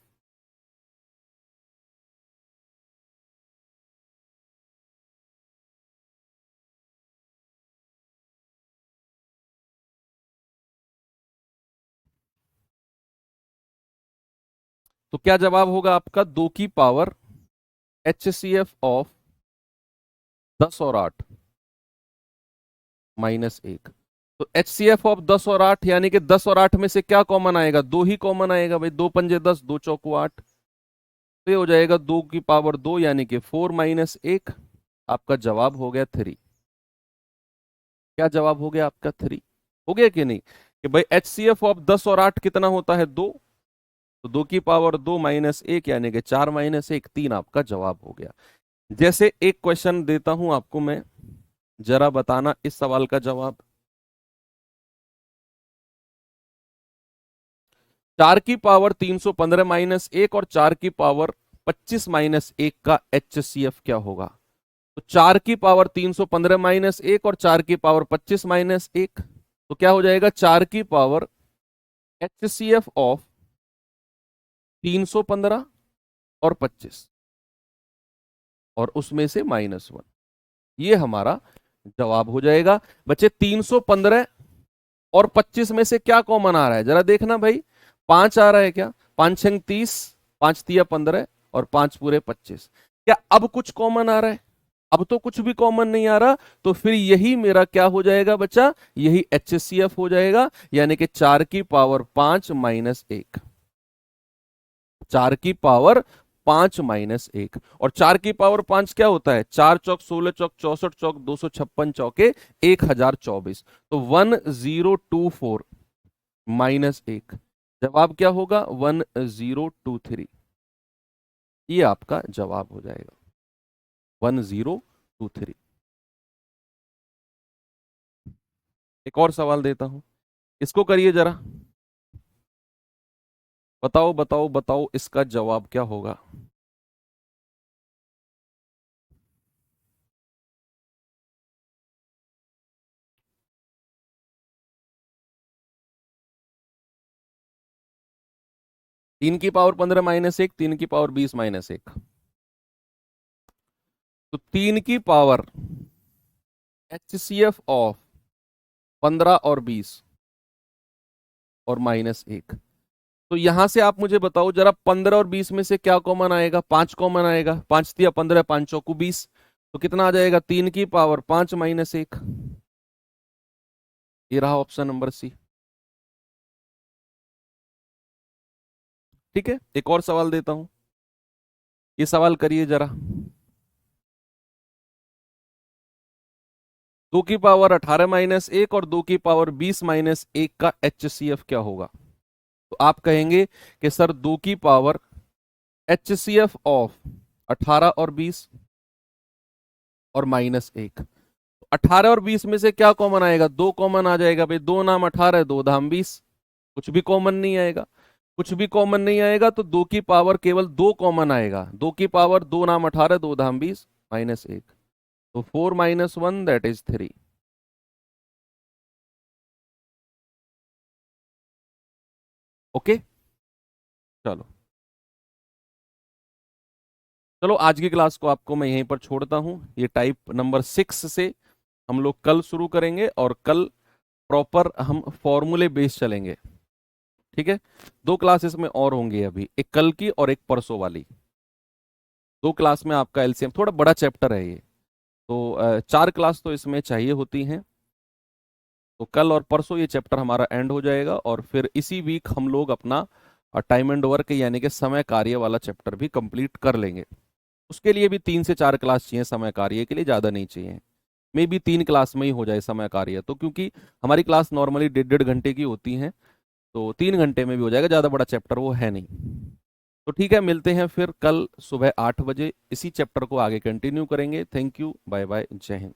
तो क्या जवाब होगा आपका? 2 की पावर HCF ऑफ 10 और 8 -1। तो HCF ऑफ 10 और 8 यानी कि 10 और 8 में से क्या कॉमन आएगा? 2 ही कॉमन आएगा भाई, 2 पंजे 10, 2 चौको 8, तो ये हो जाएगा 2 की पावर 2 यानी कि 4-1। आपका जवाब हो गया 3। क्या जवाब हो गया आपका? 3 हो गया कि नहीं? कि भाई HCF ऑफ 10 और 8 कितना होता है? 2। तो 2 की पावर 2 -1 यानी कि 4-1, 3 आपका जवाब हो गया। जैसे एक क्वेश्चन देता हूं आपको मैं, जरा बताना इस सवाल का जवाब। 4 की पावर 315-1 और 4 की पावर 25-1 का HCF क्या होगा? तो 4 की पावर 315-1 और 4 की पावर 25-1, तो क्या हो जाएगा? 4 की पावर HCF ऑफ 315 और 25 और उसमें से -1, ये हमारा जवाब हो जाएगा। बच्चे 315 और 25 में से क्या कॉमन आ रहा है? जरा देखना भाई, 5 आ रहा है क्या? 5 छंग 30, 5 तिया 15 और 5 पूरे 25। क्या अब कुछ कॉमन आ रहा है? अब तो कुछ भी कॉमन नहीं आ रहा। तो फिर यही मेरा क्या हो जाएगा बच्चा? यही HCF हो जाएगा, यानी कि 4 की पावर 5 -1, 4 की पावर 5-1। और 4 की पावर 5 क्या होता है? 4 चौक 16 चौक 64 चौक 256 चौके 1024, तो 1024 -1, जवाब क्या होगा? 1023। ये आपका जवाब हो जाएगा 1023। एक और सवाल देता हूं, इसको करिए जरा। बताओ बताओ बताओ इसका जवाब क्या होगा? तीन की पावर 15-1, 3 की पावर 20-1। तो 3 की पावर HCF ऑफ 15 और 20 और -1, तो यहां से आप मुझे बताओ जरा, 15 और 20 में से क्या कॉमन आएगा? 5 कॉमन आएगा, 5 तिया 15, 5 चौकू 20, तो कितना आ जाएगा? 3 की पावर 5 -1। ये रहा ऑप्शन नंबर सी। ठीक है, एक और सवाल देता हूं, ये सवाल करिए जरा। 2 की पावर 18-1 और 2 की पावर 20-1 का HCF क्या होगा? तो आप कहेंगे कि सर 2 की पावर HCF ऑफ 18 और 20 और -1। 18 और 20 में से क्या कॉमन आएगा? 2 कॉमन आ जाएगा भाई, 2 नाम 18 है, 2 धाम 20, कुछ भी कॉमन नहीं आएगा। कुछ भी कॉमन नहीं आएगा तो 2 की पावर केवल 2 कॉमन आएगा, 2 की पावर 2 नाम 18, 2 धाम 20, -1, तो 4 - 1 दैट इज 3। ओके, चलो चलो आज की क्लास को आपको मैं यहीं पर छोड़ता हूं। ये टाइप नंबर 6 से हम लोग कल शुरू करेंगे और कल प्रॉपर हम फॉर्मूले बेस चलेंगे। ठीक है, 2 क्लासेस में और होंगी अभी, एक कल की और एक परसों वाली। 2 क्लास में आपका एलसीएम, थोड़ा बड़ा चैप्टर है ये, तो 4 क्लास तो इसमें चाहिए होती हैं। तो कल और परसों ये चैप्टर हमारा एंड हो जाएगा और फिर इसी वीक हम लोग अपना टाइम एंड वर्क यानी कि समय कार्य वाला चैप्टर भी कंप्लीट कर लेंगे। उसके लिए भी 3 से 4 क्लास चाहिए, समय कार्य के लिए ज़्यादा नहीं चाहिए। मे बी 3 क्लास में ही हो जाए समय कार्य, तो क्योंकि हमारी क्लास नॉर्मली 1.5 घंटे की होती हैं, तो 3 घंटे में भी हो जाएगा, ज़्यादा बड़ा चैप्टर वो है नहीं। तो ठीक है, मिलते हैं फिर कल सुबह 8 बजे, इसी चैप्टर को आगे कंटिन्यू करेंगे। थैंक यू, बाय बाय, जय हिंद।